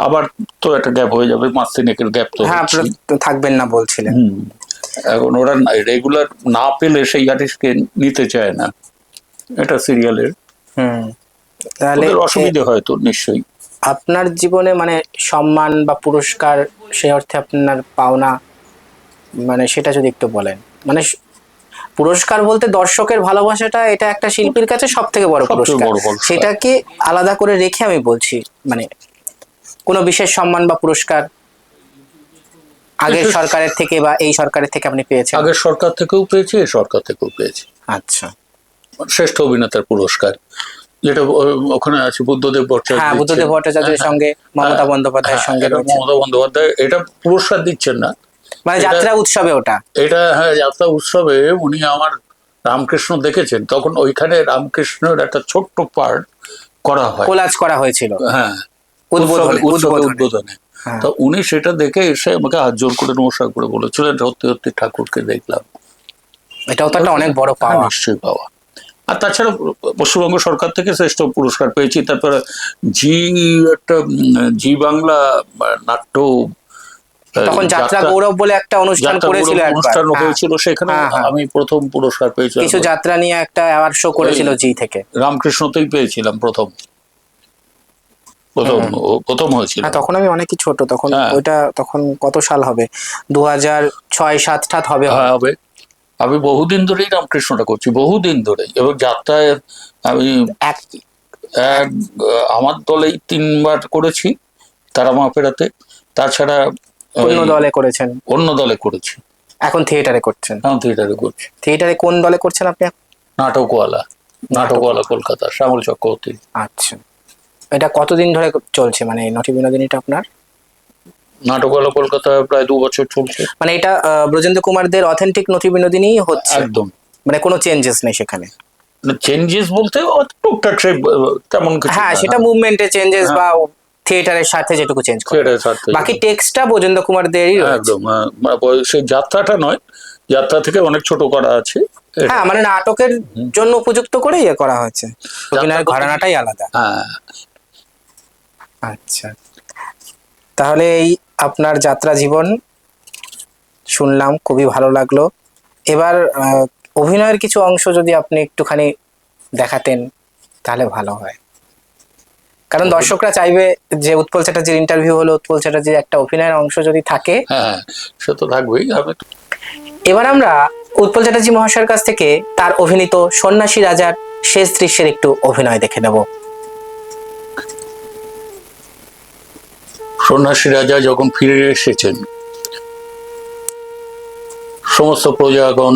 আবার তো একটা গ্যাপ হয়ে যাবে, মাস তিনেকের গ্যাপ তো থাকবেন না বলছিলেন। এখন ওরা রেগুলার না পেলে সেই আর্টিস্টকে নিতে চায় না, এটা সিরিয়ালের। তাহলে অসুবিধা হয় তো নিশ্চয়ই। আপনার জীবনে মানে সম্মান বা পুরস্কার সেই অর্থে আপনার পাওনা, মানে সেটা যদি একটু বলেন। মানে পুরস্কার বলতে দর্শকের ভালোবাসাটা, এটা একটা শিল্পীর কাছে সব থেকে বড় পুরস্কার, সেটাকে আলাদা করে রেখে আমি বলছি, মানে কোনো বিশেষ সম্মান বা পুরস্কার আগের সরকারের থেকে বা এই সরকারের থেকে আপনি পেয়েছেন? আগের সরকার থেকেও পেয়েছি, এই সরকার থেকেও পেয়েছি। আচ্ছা, শ্রেষ্ঠ অভিনেতার পুরস্কার, যেটা ওখানে আছে বুদ্ধদেব ভট্টাচার্য। হ্যাঁ, বুদ্ধদেব ভট্টাচার্যের সঙ্গে মমতা বন্দ্যোপাধ্যায়ের সঙ্গে। মমতা বন্দ্যোপাধ্যায় এটা পুরস্কার দিচ্ছেন না, মানে যাত্রা উৎসবে ওটা, এটা হ্যাঁ যাত্রা উৎসবে উনি আমার রামকৃষ্ণ দেখেছেন, তখন ওইখানে রামকৃষ্ণের একটা ছোট্ট পার্ট করা হয়, কোলাজ করা হয়েছিল, হ্যাঁ উদ্বোধনে। তো উনি সেটা দেখে এসে আমাকে হাত জোর করে নমস্কার করে বলেছিলেন, সত্যি সত্যি ঠাকুরকে দেখলাম। এটাও তো একটা অনেক বড় পাওয়া, নিশ্চয়ই পাওয়া। আর তাছাড়া পশ্চিমবঙ্গ সরকার থেকে শ্রেষ্ঠ পুরস্কার পেয়েছি, তারপরে জি বাংলা নাট্য, তখন যাত্রা গৌরব বলে একটা অনুষ্ঠান করেছিল, অনুষ্ঠান হয়েছিল, সেখানে আমি প্রথম পুরস্কার পেয়েছিলাম। কিছু যাত্রা নিয়ে একটা অ্যাওয়ার্ড শো করেছিল জি থেকে, রামকৃষ্ণতেই পেয়েছিলাম প্রথম হয়েছিল। তখন আমি অনেকই ছোট, তখন ওইটা তখন কত সাল হবে, 2006-07 হবে। আমি বহুদিন ধরেই রামকৃষ্ণটা করছি, বহুদিন ধরে, এবং যাত্রায় আমি আমার দলেই 3বার করেছি, তারা মাপেরাতে। তাছাড়া অন্য দলে করেছেন? অন্য দলে করেছি। এখন থিয়েটারে করছেন? এখন থিয়েটারে করছি। থিয়েটারে কোন দলে করছেন আপনি? নাটকওয়ালা কলকাতা, শ্যামল চক্রবর্তী। আচ্ছা, এটা কতদিন ধরে চলছে, মানে নটি বিনোদিনীটা আপনার? নাটকওয়ালা কলকাতা প্রায় 2 বছর চলছে। মানে এটা ব্রজেন্দ্র কুমারদের অথেন্টিক নটি বিনোদিনী হচ্ছে একদম, মানে কোনো চেঞ্জেস নেই সেখানে? চেঞ্জেস বলতে টুকটাক তেমন কিছু, হ্যাঁ সেটা মুভমেন্টে চেঞ্জেস বা থিয়েটারের সাথে যেটুকু চেঞ্জ করে, বাকি টেক্সটটা ব্রজেন্দ্র কুমারদেরই রয়েছে। একদম, সেই যাত্রাটা নয়, যাত্রা থেকে অনেক ছোট করা আছে। হ্যাঁ, মানে নাটকের জন্য উপযুক্ত করে ইয়ে করা হয়েছে, অভিনয়ের ঘরানাটাই আলাদা। আচ্ছা, তাহলে এই আপনার যাত্রা জীবন শুনলাম, খুবই ভালো লাগলো। এবার অভিনয়ের কিছু অংশ যদি আপনি একটুখানি দেখাতেন তাহলে ভালো হয়, কারণ দর্শকরা চাইবে যে উৎপল চ্যাটার্জির ইন্টারভিউ হলো, উৎপল চ্যাটার্জির একটা অভিনয়ের অংশ যদি থাকে। হ্যাঁ, সে তো থাকবেই। এবার আমরা উৎপল চ্যাটার্জি মহাশয়ের কাছ থেকে তার অভিনীত সন্ন্যাসী রাজার শেষ দৃশ্যের একটু অভিনয় দেখে নেব। সন্ন্যাসী রাজা যখন ফিরে এসেছেন, সমস্ত প্রজাগণ,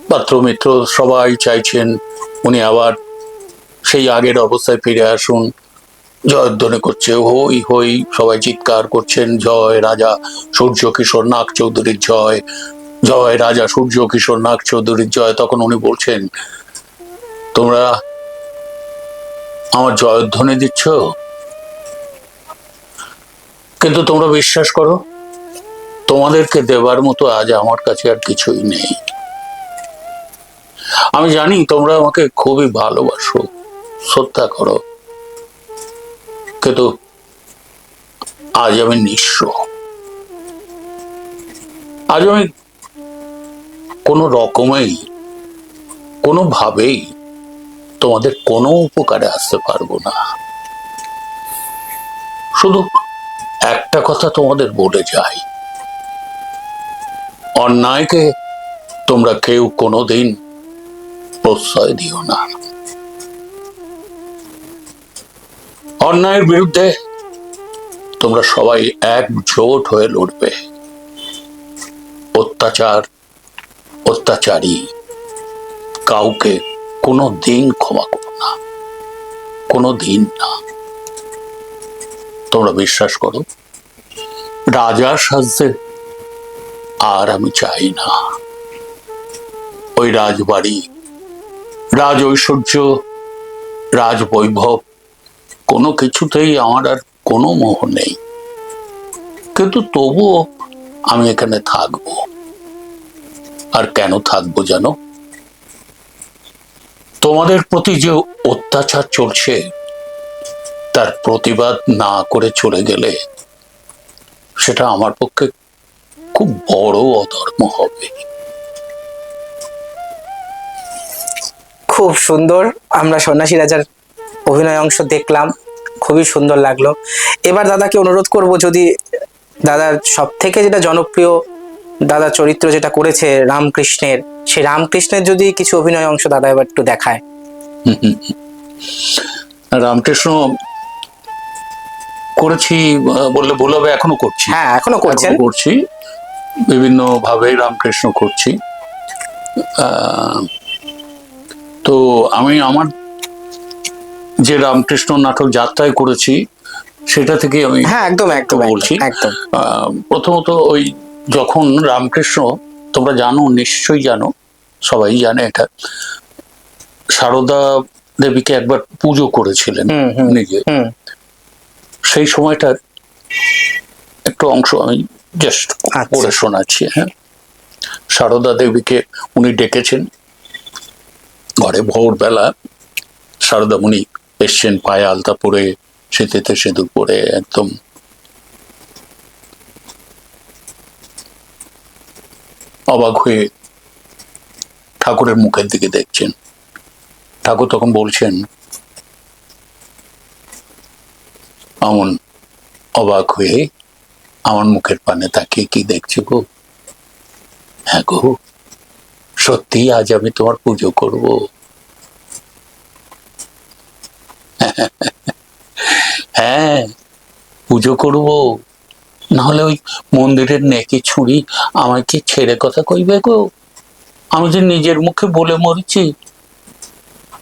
পাত্রমিত্র সবাই চাইছেন উনি আবার সেই আগের অবস্থায় ফিরে আসুন। জয়ধ্বনি করছে, হই হই, সবাই চিৎকার করছেন, জয় রাজা সূর্য কিশোর নাগ চৌধুরীর জয়, জয় রাজা সূর্য কিশোর নাগ চৌধুরীর জয়। তখন উনি বলছেন, তোমরা আমার জয়ধ্বনি দিচ্ছ, কিন্তু তোমরা বিশ্বাস করো, তোমাদেরকে দেবার মতো আজ আমার কাছে আর কিছুই নেই। আমি জানি তোমরা আমাকে খুবই ভালোবাসো, শ্রদ্ধা করো, কিন্তু আজ আমি নিঃস্ব। আজ আমি কোনো রকমেই, কোনোভাবেই তোমাদের কোনো উপকারে আসতে পারবো না। শুধু একটা কথা তোমাদের বলে যাই, অন্যায়কে তোমরা কেউ কোনোদিন প্রশ্রয় দিও না। অন্যায়ের বিরুদ্ধে তোমরা সবাই একজোট হয়ে লড়বে। অত্যাচারী কাউকে কোনো দিন ক্ষমা করো না, কোনো দিন না। তোমরা বিশ্বাস করো, রাজার সাজতে আর আমি চাই না। ওই রাজবাড়ি, রাজ ঐশ্বর্য, রাজ বৈভব কোনো কিছুতেই আমার আর কোনো মোহ নেই। কিন্তু তবুও আমি এখানে থাকবো। আর কেন থাকবো জানো? তোমাদের প্রতি যে অত্যাচার চলছে তার প্রতিবাদ না করে চলে গেলে সেটা আমার পক্ষে খুব বড় অধর্ম হবে। খুব সুন্দর। আমরা সন্ন্যাসী রাজার অভিনয় অংশ দেখলাম, খুবই সুন্দর লাগলো। এবার দাদাকে অনুরোধ করব, যদি দাদার সব থেকে যেটা জনপ্রিয় দাদা চরিত্র যেটা করেছে রামকৃষ্ণের, সেই রামকৃষ্ণের যদি কিছু অভিনয় অংশ দাদা এবার একটু দেখায়। রামকৃষ্ণ করেছি বললে ভুল হবে, এখনো করছি। হ্যাঁ, এখনো করছি, বিভিন্ন ভাবে রামকৃষ্ণ করছি। তো আমি আমার যে রামকৃষ্ণ নাটক যাত্রায় করেছি সেটা থেকে আমি একদম বলছি। একদম প্রথমত ওই যখন রামকৃষ্ণ, তোমরা জানো, নিশ্চয়ই জানো, সবাই জানে এটা, সারদা দেবীকে একবার পুজো করেছিলেন নিজে। সেই সময়টার একটু অংশ আমি জাস্ট পড়ে শোনাচ্ছি। হ্যাঁ, সারদা দেবীকে উনি ডেকেছেন ঘরে, ভোরবেলা সারদামণি এসছেন, পায়ে আলতা পরে, সেতেতে সিঁদুর পরে, একদম অবাক হয়ে ঠাকুরের মুখের দিকে দেখছেন। ঠাকুর তখন বলছেন, এমন অবাক হয়ে আমার মুখের পানে তাকিয়ে কি দেখছো গো? হ্যাঁ গো, সত্যি আজ আমি তোমার পুজো করব। হ্যাঁ, পুজো করব, নাহলে ওই মন্দিরের নেকি ছুরি আমাকে ছেড়ে কথা কইবে গো? আমি যে নিজের মুখে বলে মরেছি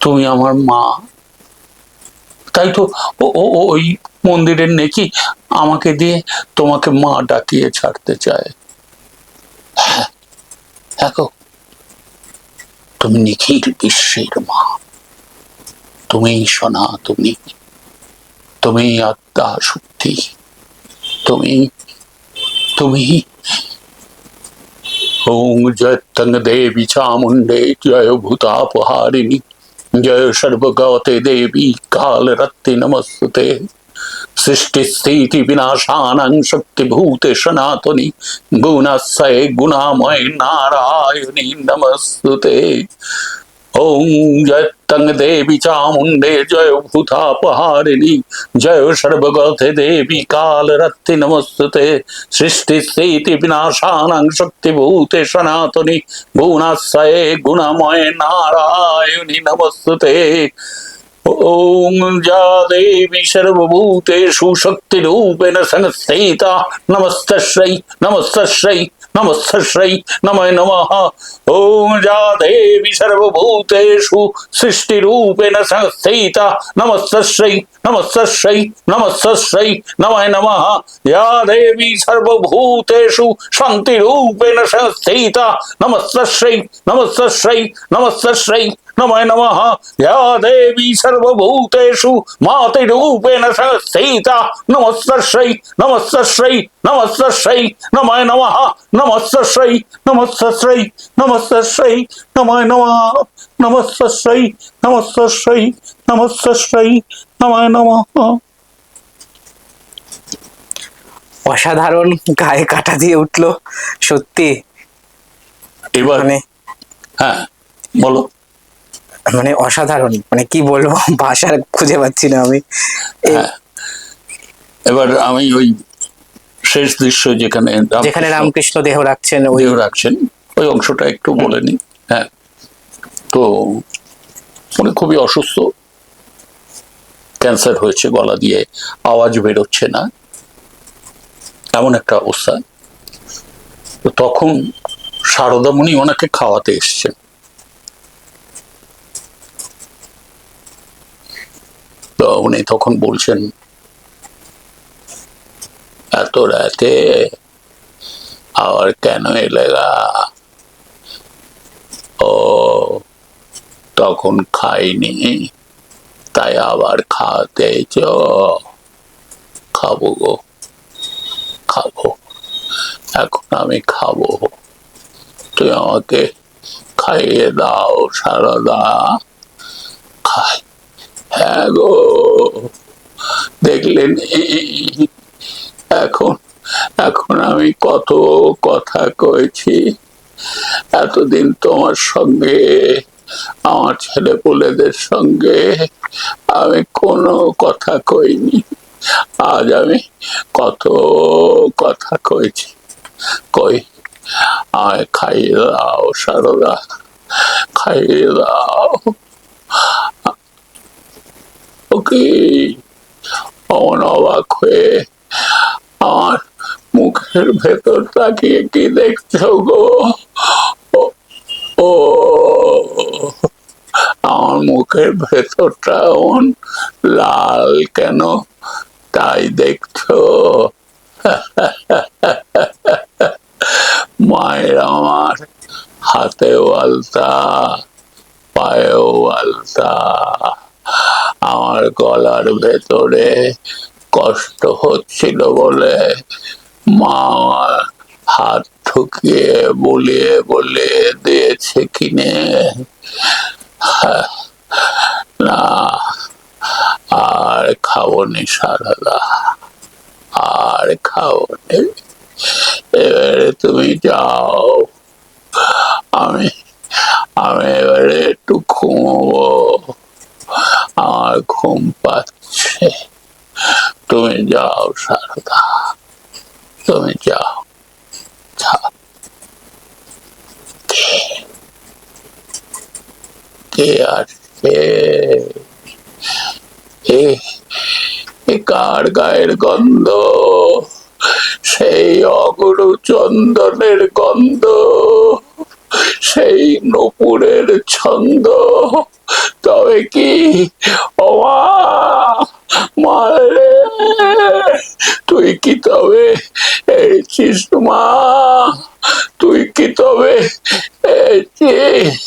তুমি আমার মা, তাই তো ওই মন্দিরের নেকি আমাকে দিয়ে তোমাকে মা ডাকিয়ে ছাড়তে চায়। হ্যাঁ গো, তুমি নিখিল বিশ্বের মা, তুমি সনাতনী, তুমি আত্মা শক্তি, তুমি তুমি ওম জয় তঙ্গ দেবী চামুণ্ডে জয় ভূতাপহারিণী জয় সর্বগতে দেবী কালরত্তি নমস্তুতে সৃষ্টি স্থিতি বিনাশানাং শক্তিভূতে সনাতনী গুণাশ্রয়ে গুণাময় নারায়ণী নমস্তুতে। ওম জয় তঙ্গ দেবী চামুণ্ডে জয় ভূতাপহারিণী জয় সর্বগতে দেবী কালরত্তি নমস্তুতে সৃষ্টি স্থিতি বিনাশানাং শক্তিভূতে সনাতনী গুণাশ্রয়ে গুণময় নারায়ণী নমস্তুতে। ওম যা দেবী সর্বভূতেষু শক্তিরূপেণ সংস্থিতা নমস্তস্যৈ নমস্তস্যৈ নমস্তস্যৈ নমো নমঃ। ওম যা দেবী সর্বভূতেষু সৃষ্টিরূপেণ সংস্থিতা নমস্তস্যৈ নমস্তস্যৈ নমস্তস্যৈ নমো নমঃ। যা দেবী সর্বভূতেষু শান্তিরূপেণ সংস্থিতা নমস্তস্যৈ নমস্তস্যৈ নমস্তস্যৈ নমো নমঃ। যা দেবী সর্বভূতেষু মাতৃরূপেণ সংস্থিতা নমস্তস্যৈ নমস্তস্যৈ নমস্তস্যৈ নমো নমঃ। নমস্তস্যৈ নমস্তস্যৈ নমস্তস্যৈ নমো নমঃ। নমস্তস্যৈ নমস্তস্যৈ নমস্তস্যৈ নমো নমঃ। অসাধারণ, গায়ে কাটা দিয়ে উঠলো সত্যি। এবার হ্যাঁ বলো। অসাধারণ, কি বলবো, ভাষা খুঁজে পাচ্ছি না আমি। এবার আমি ওই শেষ দৃশ্য যেখানে রামকৃষ্ণ দেহ রাখছেন ওই অংশটা একটু বলে নি। হ্যাঁ, তো উনি খুবই অসুস্থ, ক্যান্সার হয়েছে, গলা দিয়ে আওয়াজ বেরোচ্ছে না, এমন একটা অবস্থা। তখন সারদামণি ওনাকে খাওয়াতে এসছেন। তো উনি তখন বলছেন, এত রাতে আবার কেন এলেগা? ও তখন খাইনি, তাই আবার খাওয়াতে এসো। খাবো গো, খাবো, এখন আমি খাবো, তুই আমাকে খাইয়ে দাও সারদা। খাই, হ্যাঁ গো, দেখলেন এখন এখন আমি কত কথা কয়েছি, এতদিন তোমার সঙ্গে, আমার ছেলে পুলেদের সঙ্গে আমি কোনো কথা কইনি, আজ আমি কত কথা কয়েছি। কই, আমায় খাইয়ে দাও সারদা, খাইয়ে দাও। ওকে অমন অবাক হয়ে আমার মুখের ভেতর তাকিয়ে কি দেখছো গো? ও আমার মুখের ভেতরটা এমন লাল কেন, তাই দেখছো? মায়ের আমার হাতেও আলতা, পায়েও আলতা, আমার গলার ভেতরে কষ্ট হচ্ছিল বলে মা হাত ঠুকিয়ে বলিয়ে বলিয়ে দিয়েছে কিনে। না, আর খাবনি সারদা, আর খাবনি, এবারে তুমি যাও, আমি আমি এবারে একটু ঘুমবো, আমার ঘুম পাচ্ছে, তুমি যাও সারদা, তুমি যাও। কে আসছে? কার গায়ের গন্ধ? সেই অগুরু চন্দনের গন্ধ, সেই নূপুরের ছন্দ। তবে কি ও মারে, তুই কি তবে এসেছিস মা? তুই কি তবে এসেছিস?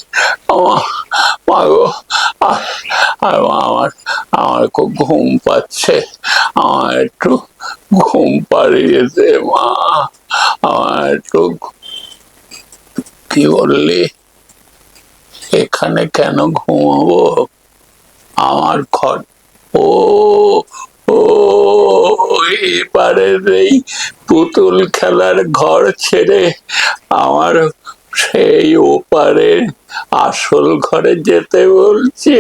মা গো, আমার খুব ঘুম পাচ্ছে, আমার একটু ঘুম পাড়িয়ে দে মা, আমার একটু। কি বললি? এখানে কেন ঘুমাবো? আমার ঘর? ও ও এপারের এই পুতুল খেলার ঘর ছেড়ে আমার সেই ওপারে আসল ঘরে যেতে বলছি?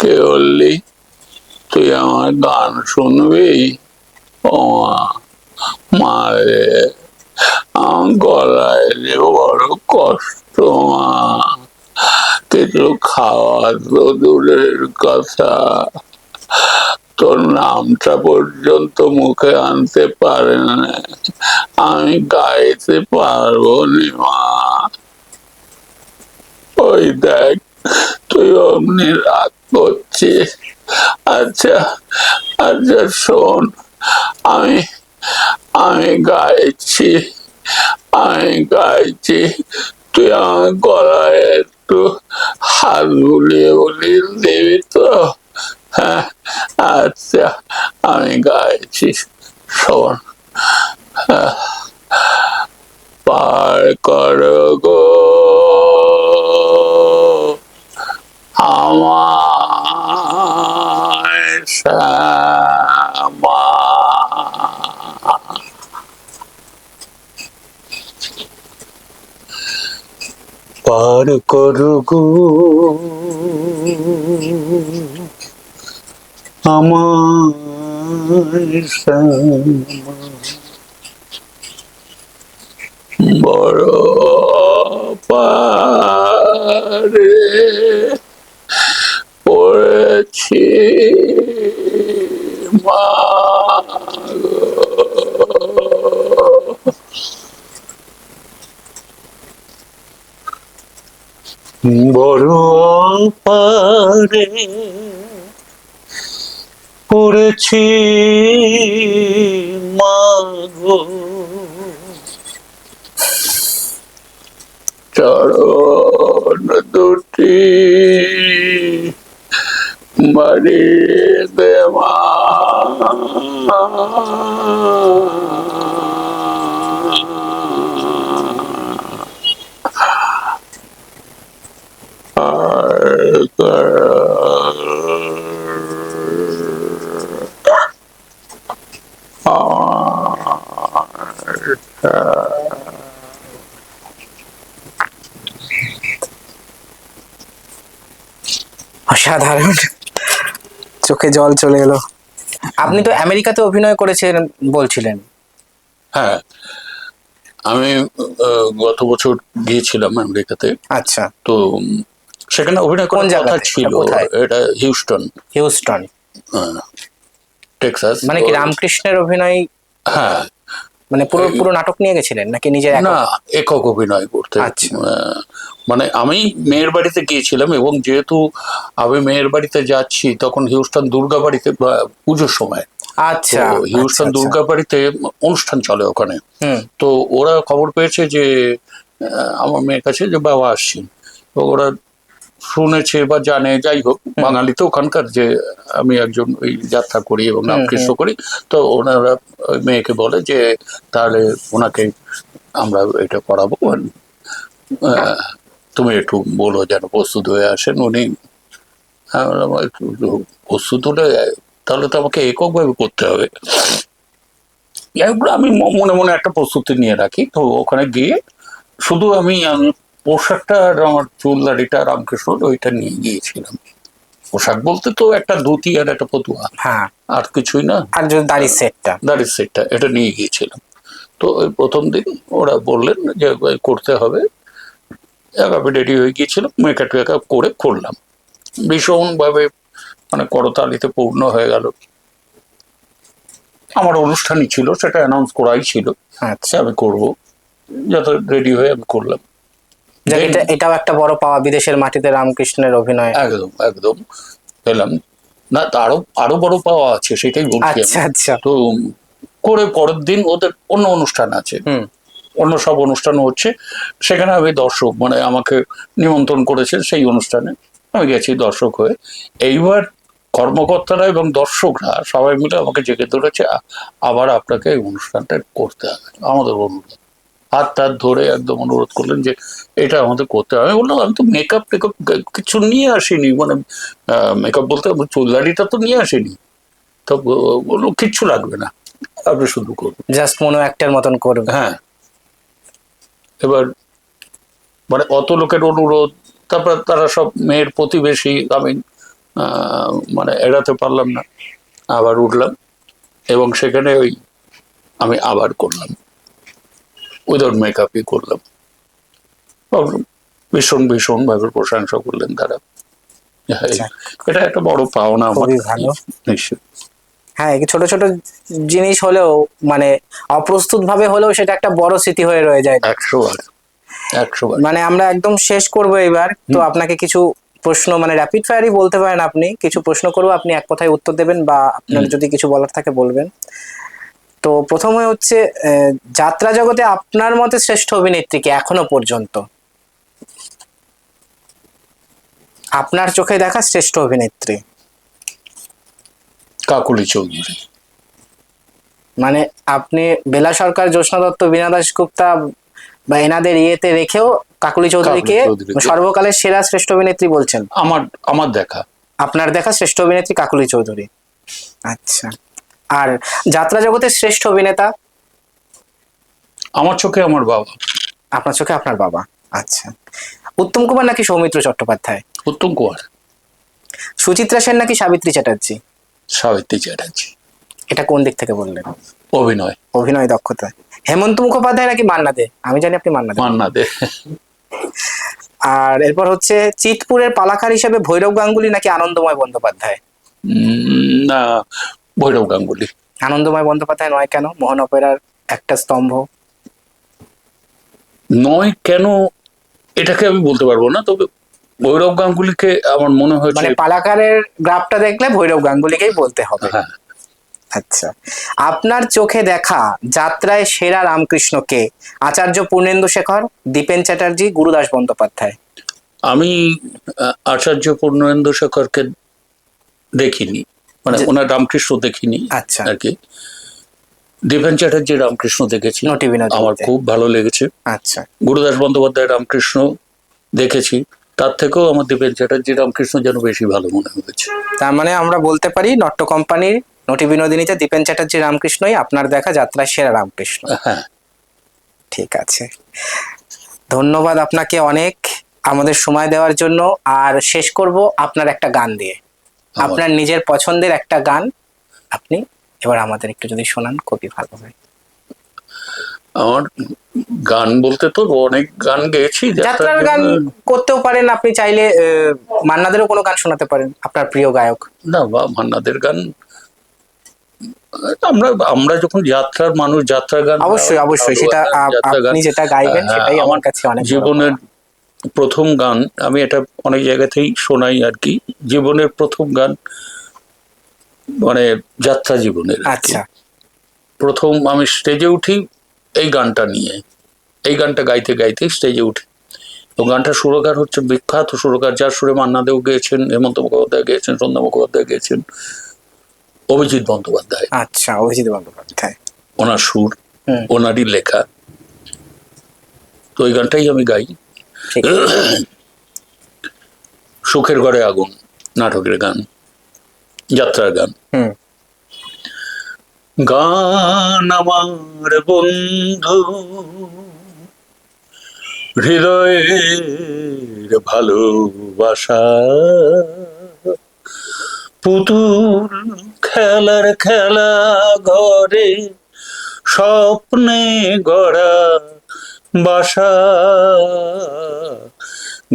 কে বললি? তুই আমার গান শুনবি? ও মা রে, আমার গলায় যে বড় কষ্ট মা, কিছু খাওয়া তো দূরের কথা, তোর নামটা পর্যন্ত মুখে আনতে পারে না, আমি গাইতে পারবো নি মা। ওই দেখ, তুই অমনি রাগ করছিস। আচ্ছা আচ্ছা শোন, আমি আমি গাইছি, আমি গাইছি, তুই আমার গলায় একটু হাত বুলিয়ে বুলিয়ে দিবি তো? হ্যাঁ আচ্ছা, আমি গাইছি, শোন। পার করো গো আমার শ্যামা, পার করো গো আমার শ্যামা, বড় পা রে পড়েছি মা বড় পারে পড়েছি মাগো চরণ দুটি মারি দেওয়া অসাধারণ, চোখে জল চলে এলো। আপনি তো আমেরিকাতে অভিনয় করেছেন বলছিলেন। হ্যাঁ, আমি গত বছর গিয়েছিলাম আমেরিকাতে। আচ্ছা, তো সেখানে অভিনয় কোন করার কথা জায়গাতে? ছিল। কোথায়? এটা হিউস্টন, হিউস্টন। টেক্সাস। মানে কি রামকৃষ্ণের অভিনয়? হ্যাঁ, মানে পুরো পুরো নাটক নিয়ে গেছিলেন নাকি নিজের না, একক? একক অভিনয় করতে। আচ্ছা। মানে আমি মেয়ের বাড়িতে গিয়েছিলাম, এবং যেহেতু আমি মেয়ের বাড়িতে যাচ্ছি তখন হিউস্টন দুর্গা বাড়িতে পুজোর সময়। আচ্ছা, তো হিউস্টন দুর্গা বাড়িতে অনুষ্ঠান চলে ওখানে। তো ওরা খবর পেয়েছে যে আমার মেয়ের কাছে যে বাবা আসছেন, তো ওরা শুনেছে বা জানে, যাই হোক, বাঙালি তো ওখানকার, যে আমি একজন ওই যাত্রা করি এবং রামকৃষ্ণ করি। তো ওনারা ওই মেয়েকে বলে যে তাহলে ওনাকে আমরা এটা করাবো, তুমি একটু বলো যেন প্রস্তুত হয়ে আসেন। উনি একটু প্রস্তুত হলে তাহলে তো আমাকে এককভাবে করতে হবে। আমি মনে মনে একটা প্রস্তুতি নিয়ে রাখি। তো ওখানে গিয়ে শুধু আমি পোশাকটা আর আমার চুল দাড়িটা রামকৃষ্ণ ওইটা নিয়ে গিয়েছিলাম। পোশাক বলতে তো একটা ধুতি আর একটা ফতুয়া, হ্যাঁ, আর কিছুই না। আর দাড়ির সেটটা এটা নিয়ে গিয়েছিলাম। তো ওই প্রথম দিন ওরা বললেন যে করতে হবে। আমি রেডি হয়ে গিয়েছিলাম, মেকআপ করে করলাম। ভীষণভাবে মানে করতালিতে পূর্ণ হয়ে গেল। আমার অনুষ্ঠানই ছিল, সেটা অ্যানাউন্স করাই ছিল। আচ্ছা, আমি করবো, যত রেডি হয়ে আমি করলাম। এটাও একটা বড় পাওয়া, বিদেশের মাটিতে রামকৃষ্ণের অভিনয়। একদম একদম পেলাম না, আরো আরো বড় পাওয়া আছে, সেটাই বলছি। আচ্ছা। তো করে পরের দিন ওদের অন্য অনুষ্ঠান আছে, অন্য সব অনুষ্ঠান হচ্ছে। সেখানে আমি দর্শক, মানে আমাকে নিমন্ত্রণ করেছে সেই অনুষ্ঠানে আমি গেছি দর্শক হয়ে। এইবার কর্মকর্তারা এবং দর্শকরা সবাই মিলে আমাকে জেগে ধরেছে, আবার আপনাকে এই অনুষ্ঠানটা করতে হবে, আমাদের অনুরোধ। হাত টাত ধরে একদম অনুরোধ করলেন যে এটা আমাদের করতে হবে। আমি বললাম আমি তো মেকআপ টেকআপ কিছু নিয়ে আসিনি, মানে মেকআপ বলতে চুল দাড়িটা তো নিয়ে আসিনি। তো বললো কিচ্ছু লাগবে না, আপনি শুধু করবেন, জাস্ট মনো অ্যাক্টের মতন করবে। হ্যাঁ। এবার মানে অত লোকের অনুরোধ, তারপর তারা সব মেয়ের প্রতিবেশী, আমি মানে এড়াতে পারলাম না, আবার উঠলাম এবং সেখানে ওই আমি আবার করলাম, উইদাউট মেকআপই করলাম। ভীষণ ভীষণ ভাবে প্রশংসা করলেন তারা। এটা একটা বড় পাওনা আমার। ভালো, নিশ্চয়। হ্যাঁ, ছোট ছোট জিনিস হলেও, মানে অপ্রস্তুত ভাবে হলেও সেটা একটা বড় স্মৃতি হয়ে রয়ে যায়। 100 বার। মানে আমরা একদম শেষ করবো এবার। তো আপনাকে কিছু প্রশ্ন, মানে র্যাপিড ফায়ারই বলতে পারেন, আপনি কিছু প্রশ্ন করবো, আপনি এক কথায় উত্তর দেবেন, বা আপনার যদি কিছু বলার থাকে বলবেন। তো প্রথমে হচ্ছে, যাত্রা জগতে আপনার মতে শ্রেষ্ঠ অভিনেত্রী কে এখনো পর্যন্ত? আপনার চোখে দেখা শ্রেষ্ঠ অভিনেত্রী? কাকলি চৌধুরী। মানে আপনি বেলা সরকার, জ্যোৎস্না দত্ত, বীণা দাশগুপ্তা বা এনাদের ইয়েতে রেখেও কাকলি চৌধুরীকে সর্বকালের সেরা শ্রেষ্ঠ অভিনেত্রী বলছেন? আমার দেখা, আপনার দেখা শ্রেষ্ঠ অভিনেত্রী কাকলি চৌধুরী। আচ্ছা, আর যাত্রা জগতের শ্রেষ্ঠ অভিনেতা? আমার চোখে আমার বাবা। আপনার চোখে আপনার বাবা। আচ্ছা, উত্তম কুমার নাকি সৌমিত্র চট্টোপাধ্যায়? উত্তম কুমার। সুচিত্রা সেন নাকি সাবিত্রী চ্যাটার্জি? সাবিত্রী চ্যাটার্জি। এটা কোন দিক থেকে বললেন? অভিনয় দক্ষতা। হেমন্ত মুখোপাধ্যায় নাকি মান্না দে? আমি জানি আপনি মান্না দে। আর এরপর হচ্ছে চিতপুরের পালাকার হিসেবে ভৈরব গাঙ্গুলি নাকি আনন্দময় বন্দ্যোপাধ্যায়? না, ভৈরব গাঙ্গুলি। আনন্দময় বন্দ্যোপাধ্যায় নয় কেন? মোহন অপেরার একটা স্তম্ভ। নয় কেন এটাকে আমি বলতে পারবো না, তবে ভৈরব গাঙ্গুলিকে আমার মনে হয়েছে, মানে পালাকারের গ্রাফটা দেখলে ভৈরব গাঙ্গুলিকেই বলতে হবে। হ্যাঁ। আচ্ছা, আপনার চোখে দেখা যাত্রায় সেরা রামকৃষ্ণ কে? আচার্য পূর্ণেন্দু শেখর, দীপেন চ্যাটার্জি, গুরুদাস বন্দ্যোপাধ্যায়? আমি আচার্য পূর্ণেন্দু শেখরকে দেখিনি, মানে ওনার রামকৃষ্ণ দেখিনি। আচ্ছা, আর কি দীপেন চ্যাটার্জি রামকৃষ্ণ দেখেছি, নটি বিনোদিনীতে। আমার খুব ভালো লেগেছে। আচ্ছা, গুরুদাস বন্দ্যোপাধ্যায় রামকৃষ্ণ দেখেছি, তার থেকেও আমার দীপেন চ্যাটার্জি রামকৃষ্ণ যেন বেশি ভালো মনে হয়েছে। তার মানে আমরা বলতে পারি নট্য কোম্পানির নটি বিনোদিনীতে দীপেন চ্যাটার্জি রামকৃষ্ণই আপনার দেখা যাত্রায় সেরা রামকৃষ্ণ। হ্যাঁ, ঠিক আছে, ধন্যবাদ আপনাকে অনেক আমাদের সময় দেওয়ার জন্য। আর শেষ করব আপনার একটা গান দিয়ে, আপনার নিজের পছন্দের একটা গান আপনি এবার আমাদের একটু যদি শোনান খুবই ভালো হয়। আমার গান বলতে তো অনেক গান গেয়েছি, যাত্রার গান করতেও পারেন আপনি চাইলে, মান্নাদেরও কোনো গান শোনাতে পারেন, আপনার প্রিয় গায়ক। না, বা মান্নাদের গান, আমরা যখন যাত্রার মানুষ, যাত্রা গান অবশ্যই অবশ্যই, সেটা আপনি যেটা গাইবেন সেটাই আমার কাছে অনেক জীবনের প্রথম গান। আমি এটা অনেক জায়গাতেই শোনাই আর কি, জীবনের প্রথম গান, মানে যাত্রা জীবনের। আচ্ছা, প্রথম আমি স্টেজে উঠি এই গানটা নিয়ে, এই গানটা গাইতে গাইতে স্টেজে উঠি। তো গানটা সুরকার হচ্ছে বিখ্যাত সুরকার, যার সুরে মান্নাদেও গেয়েছেন, হেমন্ত মুখোপাধ্যায় গেয়েছেন, সন্ধ্যা মুখোপাধ্যায় গেয়েছেন, অভিজিৎ বন্দ্যোপাধ্যায়। আচ্ছা, অভিজিৎ বন্দ্যোপাধ্যায়, ওনার সুর, ওনারই লেখা। তো ওই গানটাই আমি গাই। সুখের ঘরে আগুন নাটকের গান, যাত্রার গান। গান আমার বন্ধু হৃদয়ের ভালোবাসা, পুতুল খেলার খেলা ঘরে স্বপ্নে গড়া বাসা।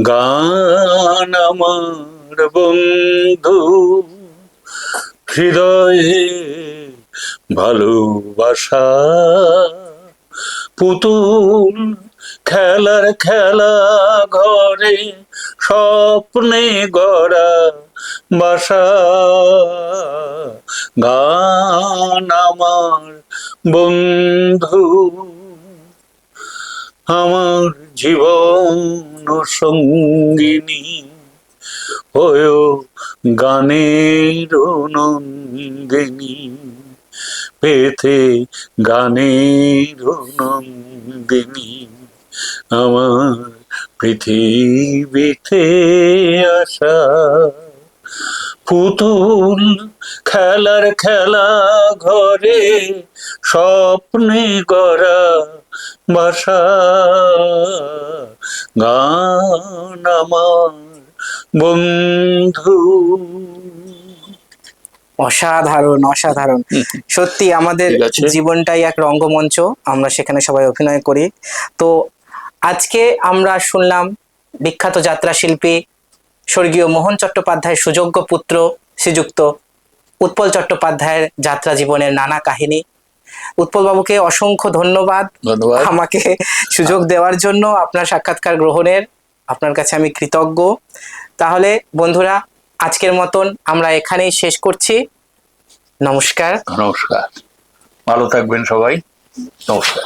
গান আমার বন্ধু হৃদয়ে ভালোবাসা, পুতুল খেলার খেলা ঘরে স্বপ্নে গড়া বাসা। গান আমার বন্ধু আমার জীবন সঙ্গিনী, হয়েও গানের নন্দিনী, পেতে গানের নন্দিনী, আমার পৃথিবীতে আসা। পুতুল খেলার খেলা ঘরে স্বপ্নে গড়া বাসা। গান আমার বন্ধু। অসাধারণ অসাধারণ, সত্যি আমাদের জীবনটাই এক রঙ্গমঞ্চ, আমরা সেখানে সবাই অভিনয় করি। তো আজকে আমরা শুনলাম বিখ্যাত যাত্রা শিল্পী স্বর্গীয় মোহন চট্টোপাধ্যায়ের সুযোগ্য পুত্র শ্রীযুক্ত উৎপল চট্টোপাধ্যায়ের যাত্রা জীবনের নানা কাহিনী। উৎপল বাবুকে অসংখ্য ধন্যবাদ আমাকে সুযোগ দেওয়ার জন্য, আপনার সাক্ষাৎকার গ্রহণের আপনার কাছে আমি কৃতজ্ঞ। তাহলে বন্ধুরা, আজকের মতন আমরা এখানেই শেষ করছি। নমস্কার। নমস্কার, ভালো থাকবেন সবাই। নমস্কার।